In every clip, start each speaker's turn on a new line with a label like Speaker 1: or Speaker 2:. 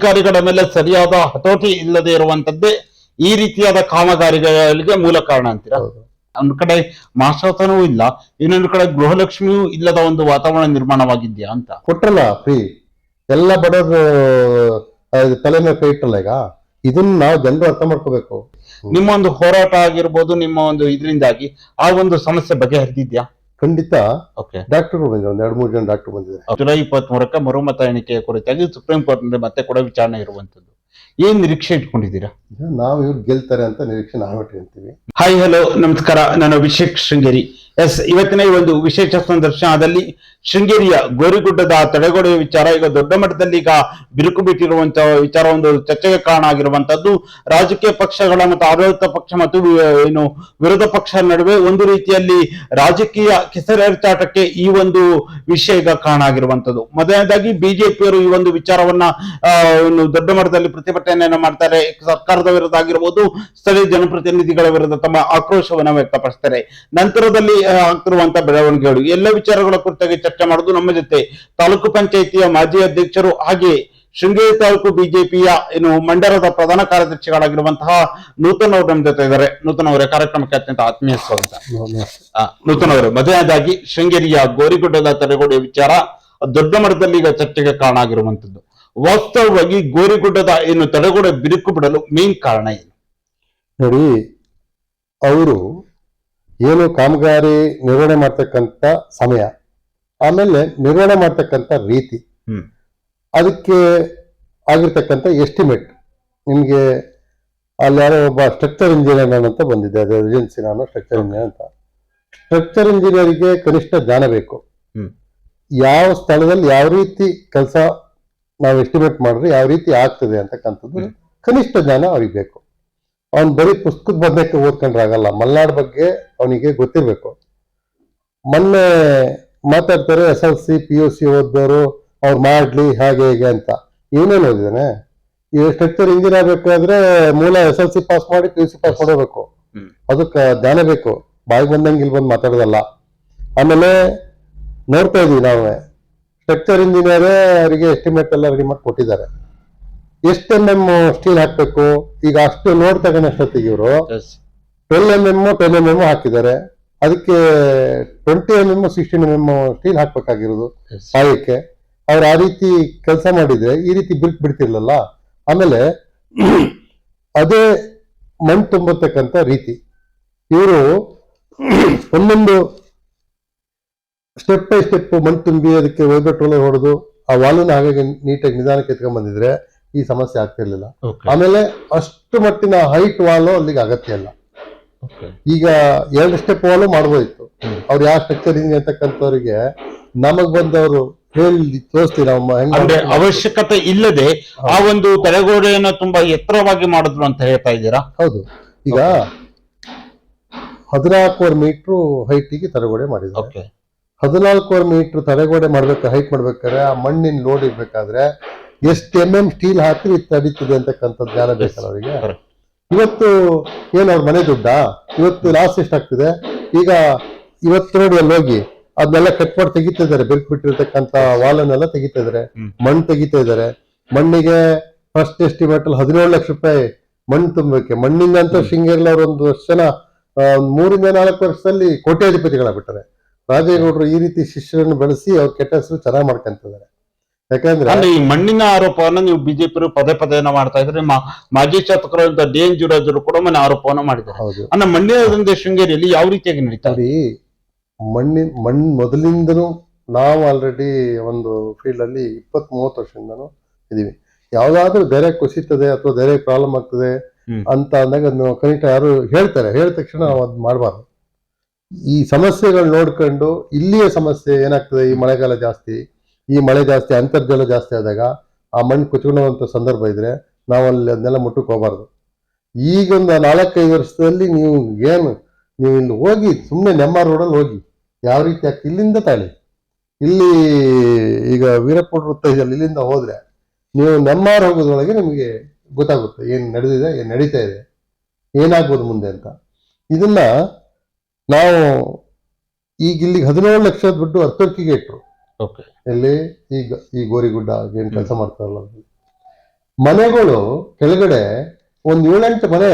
Speaker 1: ಅಧಿಕಾರಿಗಳ ಮೇಲೆ ಸರಿಯಾದ ಹತೋಟಿ ಇಲ್ಲದೆ ಇರುವಂತದ್ದೇ ಈ ರೀತಿಯಾದ ಕಾಮಗಾರಿಗಳಿಗೆ ಮೂಲ ಕಾರಣ ಅಂತೀರಾ? ಒಂದ್ ಕಡೆ ಮಾಶಾಸನವೂ ಇಲ್ಲ, ಇನ್ನೊಂದು ಕಡೆ ಗೃಹಲಕ್ಷ್ಮಿಯೂ ಇಲ್ಲದ ಒಂದು ವಾತಾವರಣ ನಿರ್ಮಾಣವಾಗಿದ್ಯಾ ಅಂತ.
Speaker 2: ಕೊಟ್ರಲ್ಲ ಫ್ರೀ, ಎಲ್ಲ ಬಡವರು ತಲೆ ಮೇಲೆ ಕೈ ಇಟ್ಟಲ್ಲ. ಈಗ ಇದನ್ನ ನಾವು ಜನರು ಅರ್ಥ ಮಾಡ್ಕೋಬೇಕು.
Speaker 1: ನಿಮ್ಮ ಒಂದು ಹೋರಾಟ ಆಗಿರ್ಬೋದು, ನಿಮ್ಮ ಒಂದು ಇದರಿಂದಾಗಿ ಆ ಒಂದು ಸಮಸ್ಯೆ ಬಗೆಹರಿದಿದ್ಯಾ?
Speaker 2: ಖಂಡಿತ.
Speaker 1: ಓಕೆ,
Speaker 2: ಡಾಕ್ಟರ್ ಬಂದಿದ್ದಾರೆ, ಒಂದ್ 2-3 ಜನ ಡಾಕ್ಟರ್ ಬಂದಿದ್ದಾರೆ.
Speaker 1: ಜುಲೈ 23ಕ್ಕೆ ಮರುಮತ ಎಣಿಕೆಯ ಕುರಿತಾಗಿ ಸುಪ್ರೀಂ ಕೋರ್ಟ್ ನಲ್ಲಿ ಮತ್ತೆ ಕೂಡ ವಿಚಾರಣೆ ಇರುವಂತದ್ದು. ಏನ್ ನಿರೀಕ್ಷೆ ಇಟ್ಕೊಂಡಿದ್ದೀರಾ?
Speaker 2: ನಾವು ಇವ್ರು ಗೆಲ್ತಾರೆ ಅಂತ ನಿರೀಕ್ಷೆ ನಾವು ಇಟ್ಕೊಂತೀವಿ.
Speaker 1: ಹಾಯ್, ಹಲೋ, ನಮಸ್ಕಾರ. ನಾನು ಅಭಿಷೇಕ್ ಶೃಂಗೇರಿ. ಇವತ್ತಿನ ಈ ಒಂದು ವಿಶೇಷ ಸಂದರ್ಶನದಲ್ಲಿ ಶೃಂಗೇರಿಯ ಗೋರಿಗುಡ್ಡದ ತಡೆಗೋಡೆಯ ವಿಚಾರ ಈಗ ದೊಡ್ಡ ಮಟ್ಟದಲ್ಲಿ ಈಗ ಬಿರುಕು ಬಿಟ್ಟಿರುವಂತಹ ವಿಚಾರ, ಒಂದು ಚರ್ಚೆಗೆ ಕಾರಣ ಆಗಿರುವಂತದ್ದು. ರಾಜಕೀಯ ಪಕ್ಷಗಳ ಮತ್ತು ಆಡಳಿತ ಪಕ್ಷ ಮತ್ತು ಏನು ವಿರೋಧ ಪಕ್ಷ ನಡುವೆ ಒಂದು ರೀತಿಯಲ್ಲಿ ರಾಜಕೀಯ ಕೆಸರೆರಚಾಟಕ್ಕೆ ಈ ಒಂದು ವಿಷಯ ಈಗ ಕಾರಣ ಆಗಿರುವಂತದ್ದು. ಮೊದಲನೇದಾಗಿ ಬಿಜೆಪಿಯವರು ಈ ಒಂದು ವಿಚಾರವನ್ನ ದೊಡ್ಡ ಮಟ್ಟದಲ್ಲಿ ಪ್ರತಿಭಟನೆಯನ್ನು ಮಾಡ್ತಾರೆ. ಸರ್ಕಾರದ ವಿರುದ್ಧ ಆಗಿರ್ಬೋದು, ಸ್ಥಳೀಯ ಜನಪ್ರತಿನಿಧಿಗಳ ವಿರುದ್ಧ ತಮ್ಮ ಆಕ್ರೋಶವನ್ನ ವ್ಯಕ್ತಪಡಿಸ್ತಾರೆ. ನಂತರದಲ್ಲಿ ಆಗ್ತಿರುವಂತಹ ಬೆಳವಣಿಗೆಗಳು, ಎಲ್ಲ ವಿಚಾರಗಳ ಕುರಿತಾಗಿ ಚರ್ಚೆ ಮಾಡುವುದು ನಮ್ಮ ಜೊತೆ ತಾಲೂಕು ಪಂಚಾಯಿತಿಯ ಮಾಜಿ ಅಧ್ಯಕ್ಷರು ಹಾಗೆ ಶೃಂಗೇರಿ ತಾಲೂಕು ಬಿಜೆಪಿಯ ಮಂಡ್ಯದ ಪ್ರಧಾನ ಕಾರ್ಯದರ್ಶಿಗಳಾಗಿರುವಂತಹ ನೂತನ್ ಅವರು ನಮ್ಮ ಜೊತೆ ಇದ್ದಾರೆ. ನೂತನ್ ಅವರೇ, ಕಾರ್ಯಕ್ರಮಕ್ಕೆ ಅತ್ಯಂತ ಆತ್ಮೀಯ ಸ್ವಾಗತ. ನೂತನ್ ಅವರು, ಮೊದಲನೇದಾಗಿ ಶೃಂಗೇರಿಯ ಗೋರಿಗುಡ್ಡದ ತಡೆಗೋಡೆ ವಿಚಾರ ದೊಡ್ಡ ಮಟ್ಟದಲ್ಲಿ ಈಗ ಚರ್ಚೆಗೆ ಕಾರಣ ಆಗಿರುವಂತದ್ದು. ವಾಸ್ತವವಾಗಿ ಗೋರಿಗುಡ್ಡದ ತಡೆಗೋಡೆ ಬಿರುಕು ಬಿಡಲು ಮೇನ್ ಕಾರಣ ಏನು?
Speaker 2: ನೋಡಿ, ಅವರು ಏನು ಕಾಮಗಾರಿ ನಿರ್ವಹಣೆ ಮಾಡ್ತಕ್ಕಂಥ ಸಮಯ, ಆಮೇಲೆ ನಿರ್ವಹಣೆ ಮಾಡ್ತಕ್ಕಂಥ ರೀತಿ, ಅದಕ್ಕೆ ಆಗಿರ್ತಕ್ಕಂಥ ಎಸ್ಟಿಮೇಟ್. ನಿಮ್ಗೆ ಅಲ್ಲಿ ಯಾರೋ ಒಬ್ಬ ಸ್ಟ್ರಕ್ಚರ್ ಇಂಜಿನಿಯರ್ ಅಂತ ಬಂದಿದೆ, ಅದು ಏಜೆನ್ಸಿ, ನಾನು ಸ್ಟ್ರಕ್ಚರ್ ಇಂಜಿನಿಯರ್ ಅಂತ. ಸ್ಟ್ರಕ್ಚರ್ ಇಂಜಿನಿಯರಿಗೆ ಕನಿಷ್ಠ ಜ್ಞಾನ ಬೇಕು. ಯಾವ ಸ್ಥಳದಲ್ಲಿ ಯಾವ ರೀತಿ ಕೆಲಸ ನಾವು ಎಸ್ಟಿಮೇಟ್ ಮಾಡಿದ್ರೆ ಯಾವ ರೀತಿ ಆಗ್ತದೆ ಅಂತಕ್ಕಂಥದ್ದು ಕನಿಷ್ಠ ಜ್ಞಾನ ಅವ್ರಿಗೆ ಬೇಕು. ಅವ್ನು ಬರೀ ಪುಸ್ತಕದ ಬದನೆಕ್ಕೆ ಓದ್ಕೊಂಡ್ರೆ ಆಗಲ್ಲ. ಮಲ್ನಾಡ್ ಬಗ್ಗೆ ಅವನಿಗೆ ಗೊತ್ತಿರ್ಬೇಕು. ಮೊನ್ನೆ ಮಾತಾಡ್ತಾರೆ SLC PUC ಓದ್ದವರು ಅವ್ರು ಮಾಡ್ಲಿ ಹಾಗೆ ಹೀಗೆ ಅಂತ. ಇವನೇನು ಓದಿದಾನೆ? ಈ ಸ್ಟ್ರಕ್ಚರ್ ಇಂಜಿನಿಯರ್ ಆಗ್ಬೇಕಾದ್ರೆ ಮೂಲ SLC ಪಾಸ್ ಮಾಡಿ PUC ಪಾಸ್ ಮಾಡಬೇಕು. ಅದಕ್ಕೆ ಜ್ಞಾನ ಬೇಕು. ಬಾಯಿಗೆ ಬಂದಂಗೆ ಇಲ್ಲಿ ಬಂದು ಮಾತಾಡೋದಲ್ಲ. ಆಮೇಲೆ ನೋಡ್ತಾ ಇದೀವಿ ನಾವು, ಸ್ಟ್ರಕ್ಚರ್ ಇಂಜಿನಿಯರ್ ಅವರಿಗೆ ಎಸ್ಟಿಮೇಟ್ ಎಲ್ಲ ರೆಡಿ ಮಾಡಿ ಕೊಟ್ಟಿದ್ದಾರೆ. ಎಷ್ಟು MM ಸ್ಟೀಲ್ ಹಾಕ್ಬೇಕು, ಈಗ ಅಷ್ಟು ನೋಡ್ ತಗೊಂಡಷ್ಟೊತ್ತಿಗೆ ಇವರು 12 mm 10 mm ಹಾಕಿದ್ದಾರೆ. ಅದಕ್ಕೆ 20 mm 16 mm ಸ್ಟೀಲ್ ಹಾಕ್ಬೇಕಾಗಿರೋದು ಸಾಯಕ್ಕೆ. ಅವ್ರು ಆ ರೀತಿ ಕೆಲಸ ಮಾಡಿದ್ರೆ ಈ ರೀತಿ ಬಿಡ್ತಿರ್ಲಿಲ್ಲ. ಆಮೇಲೆ ಅದೇ ಮಣ್ಣು ತುಂಬತಕ್ಕಂಥ ರೀತಿ, ಇವರು ಒಂದೊಂದು ಸ್ಟೆಪ್ ಬೈ ಸ್ಟೆಪ್ ಮಣ್ಣು ತುಂಬಿ ಅದಕ್ಕೆ ವೈಬ್ರೇಟರ್ ಹೊಡೆದು ಆ ವಾಲನ್ನ ಹಾಗಾಗಿ ನೀಟಾಗಿ ನಿಧಾನಕ್ಕೆ ಎತ್ಕೊಂಡ್ ಬಂದಿದ್ರೆ ಈ ಸಮಸ್ಯೆ ಆಗ್ತಿರ್ಲಿಲ್ಲ. ಆಮೇಲೆ ಅಷ್ಟು ಮಟ್ಟಿನ ಹೈಟ್ ವಾಲು ಅಲ್ಲಿಗೆ ಅಗತ್ಯ ಇಲ್ಲ. ಈಗ 2 ಸ್ಟೆಪ್ ವಾಲು ಮಾಡ್ಬೋದಿತ್ತು. ಅವ್ರು ಯಾವ ಸ್ಟ್ರಕ್ಚರ್ ಹಿಂಗೆ ಅಂತಕ್ಕಂಥವ್ರಿಗೆ ನಮಗ್ ಬಂದವರು ಹೇಳಿ ತೋರಿಸ್ತೀವಿ ನಾವು
Speaker 1: ಅಂದ್ರೆ ಅವಶ್ಯಕತೆ ಇಲ್ಲದೆ ಆ ಒಂದು ತಡೆಗೋಡೆಯನ್ನ ತುಂಬಾ ಎತ್ತರವಾಗಿ ಮಾಡಿದ್ರು ಅಂತ ಹೇಳ್ತಾ ಇದ್ದೀರಾ?
Speaker 2: ಹೌದು. ಈಗ 14 ಮೀಟರ್ ಹೈಟಿಗೆ ತಡೆಗೋಡೆ ಮಾಡಿದ್ರು. 14 ಮೀಟರ್ ತಡೆಗೋಡೆ ಹೈಟ್ ಮಾಡ್ಬೇಕಾದ್ರೆ ಆ ಮಣ್ಣಿನ ಲೋಡ್ ಇರ್ಬೇಕಾದ್ರೆ ಎಷ್ಟು MM ಸ್ಟೀಲ್ ಹಾಕಿ ತಡೀತದೆ ಅಂತಕ್ಕಂಥ ಜ್ಞಾನ ಬೇಕಲ್ಲ ಅವರಿಗೆ. ಇವತ್ತು ಏನ್ ಅವ್ರ ಮನೆ ದುಡ್ಡ? ಇವತ್ತು ಲಾಸ್ ಎಷ್ಟಾಗ್ತದೆ? ಈಗ ಇವತ್ತು ನೋಡಿ ಅಲ್ಲಿ ಹೋಗಿ ಅದನ್ನೆಲ್ಲ ಕಟ್ ಮಾಡಿ ತೆಗಿತಾ ಇದಾರೆ. ಬೆರ್ಕ್ ಬಿಟ್ಟಿರ್ತಕ್ಕಂಥ ವಾಲನ್ನೆಲ್ಲ ತೆಗಿತಾ ಇದಾರೆ, ಮಣ್ಣು ತೆಗಿತಾ ಇದಾರೆ. ಮಣ್ಣಿಗೆ ಫಸ್ಟ್ ಎಸ್ಟಿಮೇಟ್ ಅಲ್ಲಿ 17 ಲಕ್ಷ ರೂಪಾಯಿ ಮಣ್ಣು ತುಂಬಕ್ಕೆ. ಮಣ್ಣಿಂದ ಅಂತ ಶೃಂಗೇರಿಲಿ ಅವ್ರ ಒಂದು ವರ್ಷ ಜನ 3-4 ವರ್ಷದಲ್ಲಿ ಕೋಟ್ಯಾಧಿಪತಿಗಳಾಗ್ಬಿಟ್ಟಾರೆ. ರಾಜೇಗೌಡರು ಈ ರೀತಿ ಶಿಷ್ಯರನ್ನು ಬೆಳೆಸಿ ಅವ್ರ ಕೆಟ್ಟ ಹೆಸರು ಚೆನ್ನಾಗಿ ಮಾಡ್ಕೊಂತಿದ್ದಾರೆ. ಯಾಕಂದ್ರೆ
Speaker 1: ಈ ಮಣ್ಣಿನ ಆರೋಪವನ್ನ ನೀವು ಬಿಜೆಪಿ ಪದೇ ಪದೇ ಮಾಡ್ತಾ ಇದ್ರೆ, ಮಾಜಿ ಶಾಸಕರು DN ಜೀವರಾಜರು ಕೂಡ ಆರೋಪವನ್ನ ಮಾಡಿದ್ದಾರೆ. ಅನ್ನ ಮಣ್ಣಿನ ದಂಧೆ ಶೃಂಗೇರಿಯಲ್ಲಿ ಯಾವ ರೀತಿಯಾಗಿ ನಡೀತಾ?
Speaker 2: ಮಣ್ಣು ಮೊದಲಿಂದನೂ ನಾವು ಆಲ್ರೆಡಿ ಒಂದು ಫೀಲ್ಡ್ ಅಲ್ಲಿ 20-30 ವರ್ಷದಿಂದನೂ ಇದೀವಿ. ಯಾವ್ದಾದ್ರು ಬೇರೆ ಕುಸಿತದೆ ಅಥವಾ ಬೇರೆ ಪ್ರಾಬ್ಲಮ್ ಆಗ್ತದೆ ಅಂತ ಅಂದಾಗ ಅದನ್ನು ಕನಿಷ್ಠ ಯಾರು ಹೇಳ್ತಾರೆ, ಹೇಳಿದ ತಕ್ಷಣ ನಾವು ಅದ್ ಮಾಡಬಾರ್ದು. ಈ ಸಮಸ್ಯೆಗಳು ನೋಡ್ಕೊಂಡು ಇಲ್ಲಿಯ ಸಮಸ್ಯೆ ಏನಾಗ್ತದೆ, ಈ ಮಳೆಗಾಲ ಜಾಸ್ತಿ, ಈ ಮಳೆ ಜಾಸ್ತಿ, ಅಂತರ್ಜಲ ಜಾಸ್ತಿ ಆದಾಗ ಆ ಮಣ್ಣು ಕುಚ್ಕೊಳ್ಳುವಂತ ಸಂದರ್ಭ ಇದ್ರೆ ನಾವು ಅಲ್ಲಿ ಅದನ್ನೆಲ್ಲ ಮುಟ್ಟಕ್ಕೆ ಹೋಗ್ಬಾರ್ದು. ಈಗೊಂದು 4-5 ವರ್ಷದಲ್ಲಿ ನೀವು ಇಲ್ಲಿ ಹೋಗಿ ಸುಮ್ಮನೆ ನೆಮ್ಮಾರ್ ರೋಡಲ್ಲಿ ಹೋಗಿ ಯಾವ ರೀತಿ ಆಗ್ತದೆ ಇಲ್ಲಿಂದ ತಾಳಿ, ಇಲ್ಲಿ ಈಗ ವೀರಪ್ಪನ ವೃತ್ತ ಇದೆಯಲ್ಲ, ಇಲ್ಲಿಂದ ಹೋದ್ರೆ ನೀವು ನೆಮ್ಮಾರ್ ಹೋಗೋದ್ರೊಳಗೆ ನಿಮಗೆ ಗೊತ್ತಾಗುತ್ತೆ ಏನ್ ನಡೆದಿದೆ, ಏನ್ ನಡೀತಾ ಇದೆ, ಏನಾಗ್ಬೋದು ಮುಂದೆ ಅಂತ. ಇದನ್ನ ನಾವು ಈಗ ಇಲ್ಲಿಗೆ 17 ಲಕ್ಷ ದುಡ್ಡು ಅರ್ಥಕ್ಕಿಗೆ ಇಟ್ರು. ಎಲ್ಲಿ ಈಗ ಈ ಗೋರಿಗುಡ್ಡ ಏನ್ ಕೆಲಸ ಮಾಡ್ತಾರಲ್ಲ, ಮನೆಗಳು ಕೆಳಗಡೆ ಒಂದ್ 7-8 ಮನೆ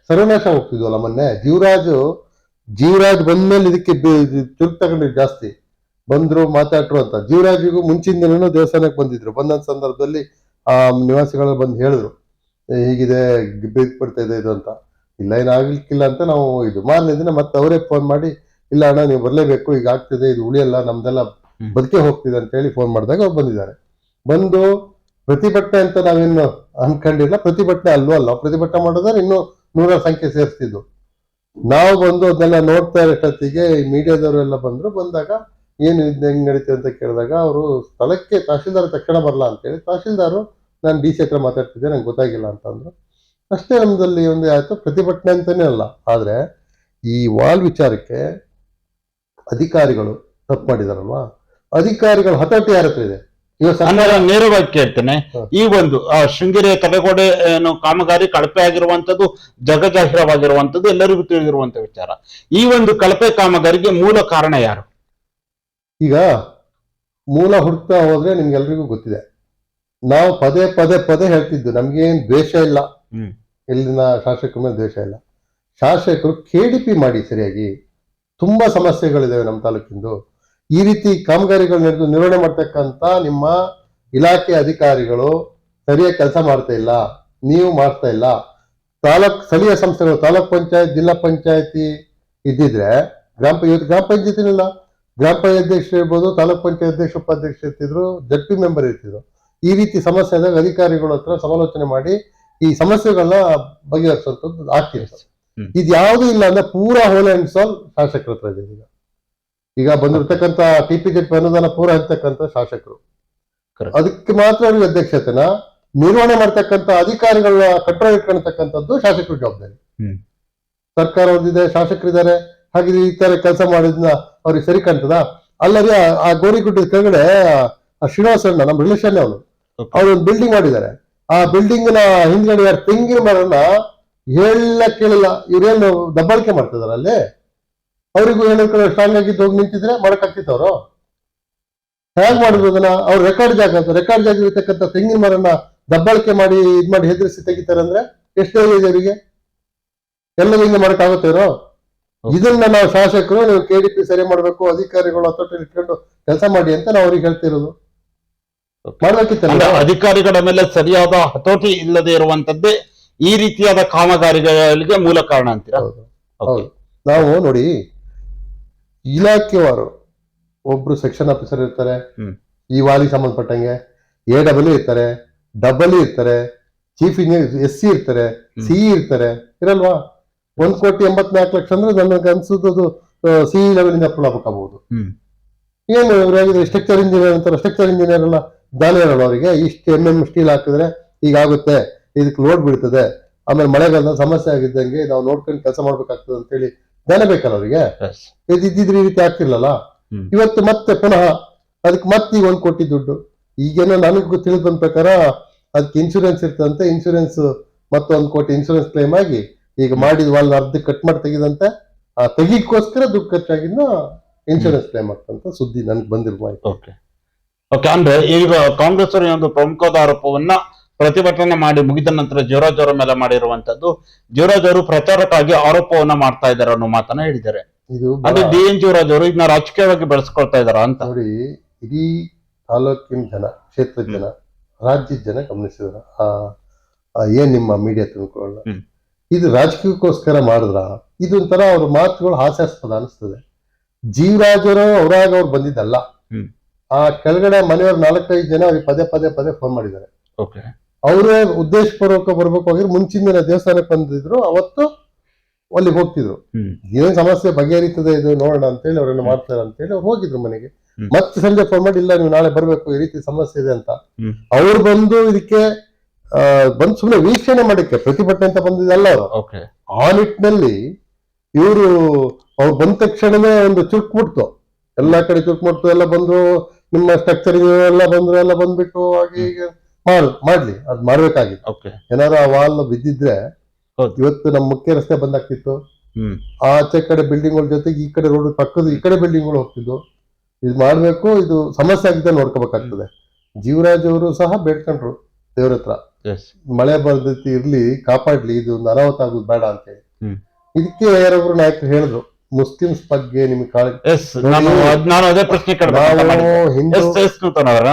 Speaker 2: ಸರ್ವನಾಶ ಹೋಗ್ತಿದ್ವಲ್ಲ ಮೊನ್ನೆ. ಜೀವರಾಜ್ ಬಂದ್ಮೇಲೆ ಇದಕ್ಕೆ ಚುರುಕು ತಗೊಂಡಿದ್ದು ಜಾಸ್ತಿ. ಬಂದ್ರು ಮಾತಾಡ್ರು ಅಂತ. ಜೀವರಾಜಿಗೂ ಮುಂಚಿನ ದಿನನೂ ದೇವಸ್ಥಾನಕ್ಕೆ ಬಂದಿದ್ರು. ಬಂದ ಸಂದರ್ಭದಲ್ಲಿ ಆ ನಿವಾಸಿಗಳು ಬಂದು ಹೇಳಿದ್ರು, ಹೀಗಿದೆ ಬಿಡ್ತಾ ಇದೆ ಇದು ಅಂತ. ಇಲ್ಲ ಏನಾಗ್ಲಿಕ್ಕಿಲ್ಲ ಅಂತ ನಾವು ಇದು ಮಾರನೇ ದಿನ ಮತ್ತೆ ಅವರೇ ಫೋನ್ ಮಾಡಿ, ಇಲ್ಲ ಅಣ್ಣ ನೀವು ಬರ್ಲೇಬೇಕು, ಈಗ ಆಗ್ತಿದೆ, ಇದು ಉಳಿಯಲ್ಲ, ನಮ್ದೆಲ್ಲ ಬದುಕೆ ಹೋಗ್ತಿದೆ ಅಂತ ಹೇಳಿ ಫೋನ್ ಮಾಡಿದಾಗ ಅವ್ರು ಬಂದಿದ್ದಾರೆ. ಬಂದು ಪ್ರತಿಭಟನೆ ಅಂತ ನಾವೇನು ಅನ್ಕೊಂಡಿಲ್ಲ. ಪ್ರತಿಭಟನೆ ಅಲ್ಲ, ಪ್ರತಿಭಟನೆ ಮಾಡಿದ್ರೆ ಇನ್ನೂ 100 ಸಂಖ್ಯೆ ಸೇರಿಸ್ತಿದ್ವು. ನಾವು ಬಂದು ಅದನ್ನೆಲ್ಲ ನೋಡ್ತಾ ಇರೋಷ್ಟೊತ್ತಿಗೆ ಈ ಮೀಡಿಯಾದವರೆಲ್ಲ ಬಂದಾಗ ಏನು ಇದು ಹೆಂಗ್ ನಡೀತದೆ ಅಂತ ಕೇಳಿದಾಗ ಅವರು ಸ್ಥಳಕ್ಕೆ ತಹಶೀಲ್ದಾರ್ ತಕ್ಷಣ ಬರಲ್ಲ ಅಂತೇಳಿ, ತಹಶೀಲ್ದಾರು ನಾನು DC ಹತ್ರ ಮಾತಾಡ್ತಿದ್ದೆ, ನಂಗೆ ಗೊತ್ತಾಗಿಲ್ಲ ಅಂತಂದ್ರು. ಅಷ್ಟೇ ನಮ್ದಲ್ಲಿ ಒಂದು ಆಯ್ತು. ಪ್ರತಿಭಟನೆ ಅಂತಾನೆ ಅಲ್ಲ, ಆದ್ರೆ ಈ ವಾಲ್ ವಿಚಾರಕ್ಕೆ ಅಧಿಕಾರಿಗಳು ತಪ್ಪು ಮಾಡಿದಾರಲ್ವಾ, ಅಧಿಕಾರಿಗಳು ಹತೋಟಿ ಯಾರ ಹತ್ರ ಇದೆ?
Speaker 1: ಅಂದ್ರೆ ನೇರವಾಗಿ ಕೇಳ್ತೇನೆ, ಈ ಒಂದು ಶೃಂಗೇರಿಯ ತಡೆಗೋಡೆ ಕಾಮಗಾರಿ ಕಳಪೆ ಆಗಿರುವಂತದ್ದು ಜಗಜಾಹಿರವಾಗಿರುವಂತದ್ದು ಎಲ್ಲರಿಗೂ ತಿಳಿದಿರುವಂತ ವಿಚಾರ. ಈ ಒಂದು ಕಳಪೆ ಕಾಮಗಾರಿಗೆ ಮೂಲ ಕಾರಣ ಯಾರು?
Speaker 2: ಈಗ ಮೂಲ ಹುಡುಕ್ತಾ ಹೋದ್ರೆ ನಿಮ್ಗೆಲ್ರಿಗೂ ಗೊತ್ತಿದೆ. ನಾವು ಪದೇ ಹೇಳ್ತಿದ್ದು, ನಮ್ಗೇನ್ ದ್ವೇಷ ಇಲ್ಲ, ಇಲ್ಲಿನ ಶಾಸಕರ ಮೇಲೆ ದ್ವೇಷ ಇಲ್ಲ. ಶಾಸಕರು KDP ಮಾಡಿ ಸರಿಯಾಗಿ. ತುಂಬಾ ಸಮಸ್ಯೆಗಳಿದಾವೆ ನಮ್ಮ ತಾಲೂಕಿಂದು. ಈ ರೀತಿ ಕಾಮಗಾರಿಗಳು ನಿರ್ವಹಣೆ ಮಾಡ್ತಕ್ಕಂತ ನಿಮ್ಮ ಇಲಾಖೆ ಅಧಿಕಾರಿಗಳು ಸರಿಯಾಗಿ ಕೆಲಸ ಮಾಡ್ತಾ ಇಲ್ಲ, ನೀವು ಮಾಡ್ತಾ ಇಲ್ಲ. ಸ್ಥಳೀಯ ಸಂಸ್ಥೆಗಳು, ತಾಲೂಕ್ ಪಂಚಾಯತ್, ಜಿಲ್ಲಾ ಪಂಚಾಯತಿ ಇದ್ದಿದ್ರೆ ಗ್ರಾಮ ಪಂಚಾಯತಿನಿಲ್ಲ, ಗ್ರಾಮ ಪಂಚಾಯತ್ ಅಧ್ಯಕ್ಷರು ಇರ್ಬೋದು, ತಾಲೂಕ್ ಪಂಚಾಯತ್ ಅಧ್ಯಕ್ಷ ಉಪಾಧ್ಯಕ್ಷ ಇರ್ತಿದ್ರು, ZP ಮೆಂಬರ್ ಇರ್ತಿದ್ರು. ಈ ರೀತಿ ಸಮಸ್ಯೆ ಆದಾಗ ಅಧಿಕಾರಿಗಳ ಹತ್ರ ಸಮಾಲೋಚನೆ ಮಾಡಿ ಈ ಸಮಸ್ಯೆಗಳನ್ನ ಬಗೆಹರಿಸುವಂಥದ್ದು ಆಗ್ತಿದೆ. ಇದು ಯಾವುದು ಇಲ್ಲ ಅಂದ್ರೆ ಪೂರಾ ಹೋಲ್ ಅಂಡ್ ಸೋಲ್ ಶಾಸಕರ ಹತ್ರ ಇದೆ. ಈಗ ಬಂದಿರ್ತಕ್ಕಂಥ TPJP ಅನುದಾನ ಪೂರ ಇರ್ತಕ್ಕಂಥ ಶಾಸಕರು, ಅದಕ್ಕೆ ಮಾತ್ರ ಅವ್ರಿಗೆ ಅಧ್ಯಕ್ಷತೆನ ನಿರ್ವಹಣೆ ಮಾಡ್ತಕ್ಕಂಥ ಅಧಿಕಾರಿಗಳನ್ನ ಕಂಟ್ರೋಲ್ ಇಟ್ಕೊಳ್ತಕ್ಕಂಥದ್ದು ಶಾಸಕರ ಜವಾಬ್ದಾರಿ. ಸರ್ಕಾರ ಹೊಂದಿದೆ, ಶಾಸಕರಿದ್ದಾರೆ, ಹಾಗೆ ಈ ತರ ಕೆಲಸ ಮಾಡಿದ್ನ ಅವ್ರಿಗೆ ಸರಿ ಕಾಣ್ತದ? ಅಲ್ಲದೆ ಆ ಗೋರಿಗುಡ್ಡದ ಕೆಳಗಡೆ ಶ್ರೀನಿವಾಸಣ್ಣ ನಮ್ಮ ರಿಲೇಷನ್, ಅವ್ರೊಂದು ಬಿಲ್ಡಿಂಗ್ ಮಾಡಿದ್ದಾರೆ. ಆ ಬಿಲ್ಡಿಂಗ್ ನ ಹಿಂದ್ಗಡೆ ತೆಂಗಿನ ಮರನ ಹೇಳ ಕೇಳಿಲ್ಲ, ಇವ್ರೇನು ದಬ್ಬಾಳಿಕೆ ಮಾಡ್ತಿದಾರ ಅಲ್ಲಿ? ಅವರಿಗೂ ಹೇಳಿದ್ರೆ ಸ್ಟ್ರಾಂಗ್ ಆಗಿದ್ದು ಹೋಗಿ ನಿಂತಿದ್ರೆ ಮಾಡಕ್ಕಾಗ್ತಿತ್ತು ಅವರು? ಹೇಗ್ ಮಾಡಿದ್ರು ಅದನ್ನ? ಅವ್ರು ರೆಕಾರ್ಡ್ ಜಾಗ ಇರ್ತಕ್ಕಂಥ ತೆಂಗಿನ ಮರನ ದಬ್ಬಾಳಿಕೆ ಮಾಡಿ ಹೆದರಿಸಿ ತೆಗಿತಾರೆ ಅಂದ್ರೆ ಎಷ್ಟು ಇದೆ ಅವರಿಗೆ? ಎಲ್ಲರೂ ಹಿಂಗೆ ಮಾಡಕ್ಕಾಗುತ್ತೆ ಇರೋ? ಇದನ್ನ ನಾವು ಶಾಸಕರು, ನೀವು KDP ಸರಿ ಮಾಡ್ಬೇಕು, ಅಧಿಕಾರಿಗಳು ಹತೋಟಿ ಇಟ್ಕೊಂಡು ಕೆಲಸ ಮಾಡಿ ಅಂತ ನಾವು ಅವ್ರಿಗೆ ಹೇಳ್ತಿರೋದು. ಮಾಡ್ಬೇಕಿತ್ತಲ್ಲ.
Speaker 1: ಅಧಿಕಾರಿಗಳ ಮೇಲೆ ಸರಿಯಾದ ಹತೋಟಿ ಇಲ್ಲದೆ ಇರುವಂತದ್ದೇ ಈ ರೀತಿಯಾದ ಕಾಮಗಾರಿಗಳಿಗೆ ಮೂಲ ಕಾರಣ ಅಂತೀರಾ?
Speaker 2: ಹೌದು. ನಾವು ನೋಡಿ, ಇಲಾಖೆವಾರು ಒಬ್ರು ಸೆಕ್ಷನ್ ಆಫೀಸರ್ ಇರ್ತಾರೆ, ಈ ವಾಲಿಗೆ ಸಂಬಂಧಪಟ್ಟಂಗೆ AW ಇರ್ತಾರೆ, ಡಬಲ್ ಇರ್ತಾರೆ, ಚೀಫ್ ಇಂಜಿನಿಯರ್ SC ಇರ್ತಾರೆ, CE ಇರ್ತಾರೆ, ಇರಲ್ವಾ? 1,84,00,000 ಅಂದ್ರೆ ನನಗೆ ಅನ್ಸುದು CE ಲೆವೆಲ್ ಇಂದ ಅಪ್ರೂವ್ ಆಗಬಹುದು. ಏನು ಸ್ಟ್ರಕ್ಚರ್ ಇಂಜಿನಿಯರ್ ಅಂತಾರೆ, ಸ್ಟ್ರಕ್ಚರ್ ಇಂಜಿನಿಯರ್ ಎಲ್ಲ ದಾನ ಇರಲ್ಲ ಅವರಿಗೆ. ಇಷ್ಟು MM ಸ್ಟೀಲ್ ಹಾಕಿದ್ರೆ ಹೀಗಾಗುತ್ತೆ, ಇದಕ್ಕೆ ಲೋಡ್ ಬೀಳ್ತದೆ, ಆಮೇಲೆ ಮಳೆಗಾಲದ ಸಮಸ್ಯೆ ಆಗಿದ್ದಂಗೆ ನಾವು ನೋಡ್ಕೊಂಡು ಕೆಲಸ ಮಾಡ್ಬೇಕಾಗ್ತದೆ ಅಂತ ಹೇಳಿ ಜ್ಞಾನ ಬೇಕಲ್ಲ ಅವರಿಗೆ. ಇದ್ದಿದ್ರೆ ಈ ರೀತಿ ಆಗ್ತಿರ್ಲಲ್ಲ. ಇವತ್ತು ಮತ್ತೆ ಪುನಃ ಅದಕ್ಕೆ ಮತ್ತೆ ಈಗ 1 ಕೋಟಿ ದುಡ್ಡು. ಈಗೇನೋ ನನಗೆ ತಿಳಿದು ಬಂದ ಪ್ರಕಾರ ಅದಕ್ಕೆ ಇನ್ಶೂರೆನ್ಸ್ ಇರ್ತದಂತೆ, ಇನ್ಶೂರೆನ್ಸ್ ಮತ್ತೆ 1 ಕೋಟಿ ಇನ್ಶೂರೆನ್ಸ್ ಕ್ಲೈಮ್ ಆಗಿ ಈಗ ಮಾಡಿದ ವಾಲ್ ಅರ್ಧ ಕಟ್ ಮಾಡಿ ತೆಗಿದಂತೆ, ಆ ತೆಗಿಗೋಸ್ಕರ ದುಡ್ಡು ಖರ್ಚಾಗಿದ್ನ ಇನ್ಶೂರೆನ್ಸ್ ಕ್ಲೈಮ್ ಆಗ್ತಂತ ಸುದ್ದಿ ನನ್ಗೆ ಬಂದಿರ್ಬೋದು.
Speaker 1: ಓಕೆ, ಅಂದ್ರೆ ಈಗ ಕಾಂಗ್ರೆಸ್ ಅವರು ಒಂದು ಪ್ರಮುಖವಾದ ಆರೋಪವನ್ನ ಪ್ರತಿಭಟನೆ ಮಾಡಿ ಮುಗಿದ ನಂತರ ಜೀವರಾಜ್ ಅವರ ಮೇಲೆ ಮಾಡಿರುವಂತದ್ದು, ಜೀವರಾಜ್ ಅವರು ಪ್ರಚಾರಕ್ಕಾಗಿ ಆರೋಪವನ್ನ ಮಾಡ್ತಾ ಇದ್ದಾರೆ ಅನ್ನೋ ಮಾತನ್ನ ಹೇಳಿದ್ದಾರೆ.
Speaker 2: ಇದು
Speaker 1: ಅಂದ್ರೆ DN ಜೀವರಾಜ್ ಅವರು ಇದನ್ನ ರಾಜಕೀಯವಾಗಿ ಬೆಳೆಸ್ಕೊಳ್ತಾ ಇದಾರ ಅಂತ.
Speaker 2: ನೋಡಿ, ಇಡೀ ತಾಲೂಕಿನ ಜನ, ಕ್ಷೇತ್ರದ ಜನ, ರಾಜ್ಯದ ಜನ ಗಮನಿಸಿದ್ರ ಏನ್ ನಿಮ್ಮ ಮೀಡಿಯಾ ತಿಳ್ಕೊಳ್ಳ, ಇದು ರಾಜಕೀಯಕ್ಕೋಸ್ಕರ ಮಾಡಿದ್ರ? ಇದೊಂಥರ ಅವ್ರ ಮಾತುಗಳು ಹಾಸ್ಯಾಸ್ಪದ ಅನಿಸ್ತದೆ. ಜೀವರಾಜ್ ಅವರು ಅವ್ರಾಗ ಅವ್ರು ಬಂದಿದ್ದಲ್ಲ. ಆ ಕೆಳಗಡೆ ಮನೆಯವ್ರು 4-5 ಜನ ಅವ್ರಿಗೆ ಪದೇ ಫೋನ್ ಮಾಡಿದ್ದಾರೆ. ಅವರೇ ಉದ್ದೇಶಪೂರ್ವಕ ಬರ್ಬೇಕು ಹೋಗಿದ್ರು. ಮುಂಚಿನ ದಿನ ದೇವಸ್ಥಾನಕ್ಕೆ ಬಂದಿದ್ರು, ಅವತ್ತು ಅಲ್ಲಿಗೆ ಹೋಗ್ತಿದ್ರು. ಏನ್ ಸಮಸ್ಯೆ ಬಗೆಹರಿತದೆ ಇದು ನೋಡೋಣ ಅಂತೇಳಿ ಅವ್ರನ್ನ ಮಾಡ್ತಾರೆ ಅಂತೇಳಿ ಅವ್ರು ಹೋಗಿದ್ರು ಮನೆಗೆ. ಮತ್ತೆ ಸಂಜೆ ಫೋನ್ ಮಾಡಿ, ಇಲ್ಲ ನೀವು ನಾಳೆ ಬರ್ಬೇಕು, ಈ ರೀತಿ ಸಮಸ್ಯೆ ಇದೆ ಅಂತ. ಅವ್ರು ಬಂದು ಇದಕ್ಕೆ ಬಂದು ಸುಮ್ಮನೆ ವೀಕ್ಷಣೆ ಮಾಡಕ್ಕೆ ಪ್ರತಿಭಟನೆ ಅಂತ ಬಂದಿದ್ದಲ್ಲ ಅವರು. ಆ ನಿಟ್ಟಿನಲ್ಲಿ ಅವ್ರು ಬಂದ ತಕ್ಷಣನೇ ಒಂದು ಚುರುಕು ಮುಟ್ತು, ಎಲ್ಲಾ ಕಡೆ ಚುರುಕು ಮುಟ್ತು. ಎಲ್ಲ ಬಂದ್ರು, ನಿಮ್ಮ ಸ್ಟ್ರಕ್ಚರಿಂಗ್ ಎಲ್ಲ ಬಂದ್ಬಿಟ್ಟು ಹಾಗೆ ಹೀಗೆ ಮಾಡ್ಲಿ, ಅದ್ ಮಾಡ್ಬೇಕಾಗಿತ್ತು. ಏನಾದ್ರು ಆ ವಾಲ್ ಬಿದ್ದಿದ್ರೆ ಇವತ್ತು ನಮ್ಮ ಮುಖ್ಯ ರಸ್ತೆ ಬಂದಾಗ್ತಿತ್ತು. ಆಚೆ ಕಡೆ ಬಿಲ್ಡಿಂಗ್ಗಳ ಜೊತೆಗೆ ಈ ಕಡೆ ರೋಡ್ ಪಕ್ಕದ ಈ ಕಡೆ ಬಿಲ್ಡಿಂಗ್ಗಳು ಹೋಗ್ತಿದ್ವು. ಇದು ಮಾಡ್ಬೇಕು, ಇದು ಸಮಸ್ಯೆ ಆಗಿದೆ ನೋಡ್ಕೋಬೇಕಾಗ್ತದೆ. ಜೀವರಾಜ್ ಅವರು ಸಹ ಬೇಡ್ಕೊಂಡ್ರು ದೇವ್ರ ಹತ್ರ,
Speaker 1: ಎಸ್
Speaker 2: ಮಳೆ ಬರ್ದತಿ ಇರ್ಲಿ, ಕಾಪಾಡ್ಲಿ, ಇದು ಒಂದು ಅನಾಹುತ ಆಗೋದು ಬೇಡ ಅಂತ ಹೇಳಿ.
Speaker 1: ಹ್ಮ್.
Speaker 2: ಇದಕ್ಕೆ ಯಾರೊಬ್ರು ನಾಯಕರು ಹೇಳಿದ್ರು, ಮುಸ್ಲಿಮ್ಸ್ ಬಗ್ಗೆ ನಿಮ್ಗೆ ಕಾಳಜಿ.
Speaker 1: ಎಸ್ ನಾನು ಅದೇ ಪ್ರಶ್ನೆ
Speaker 2: ನಾವು ಹಿಂದೂ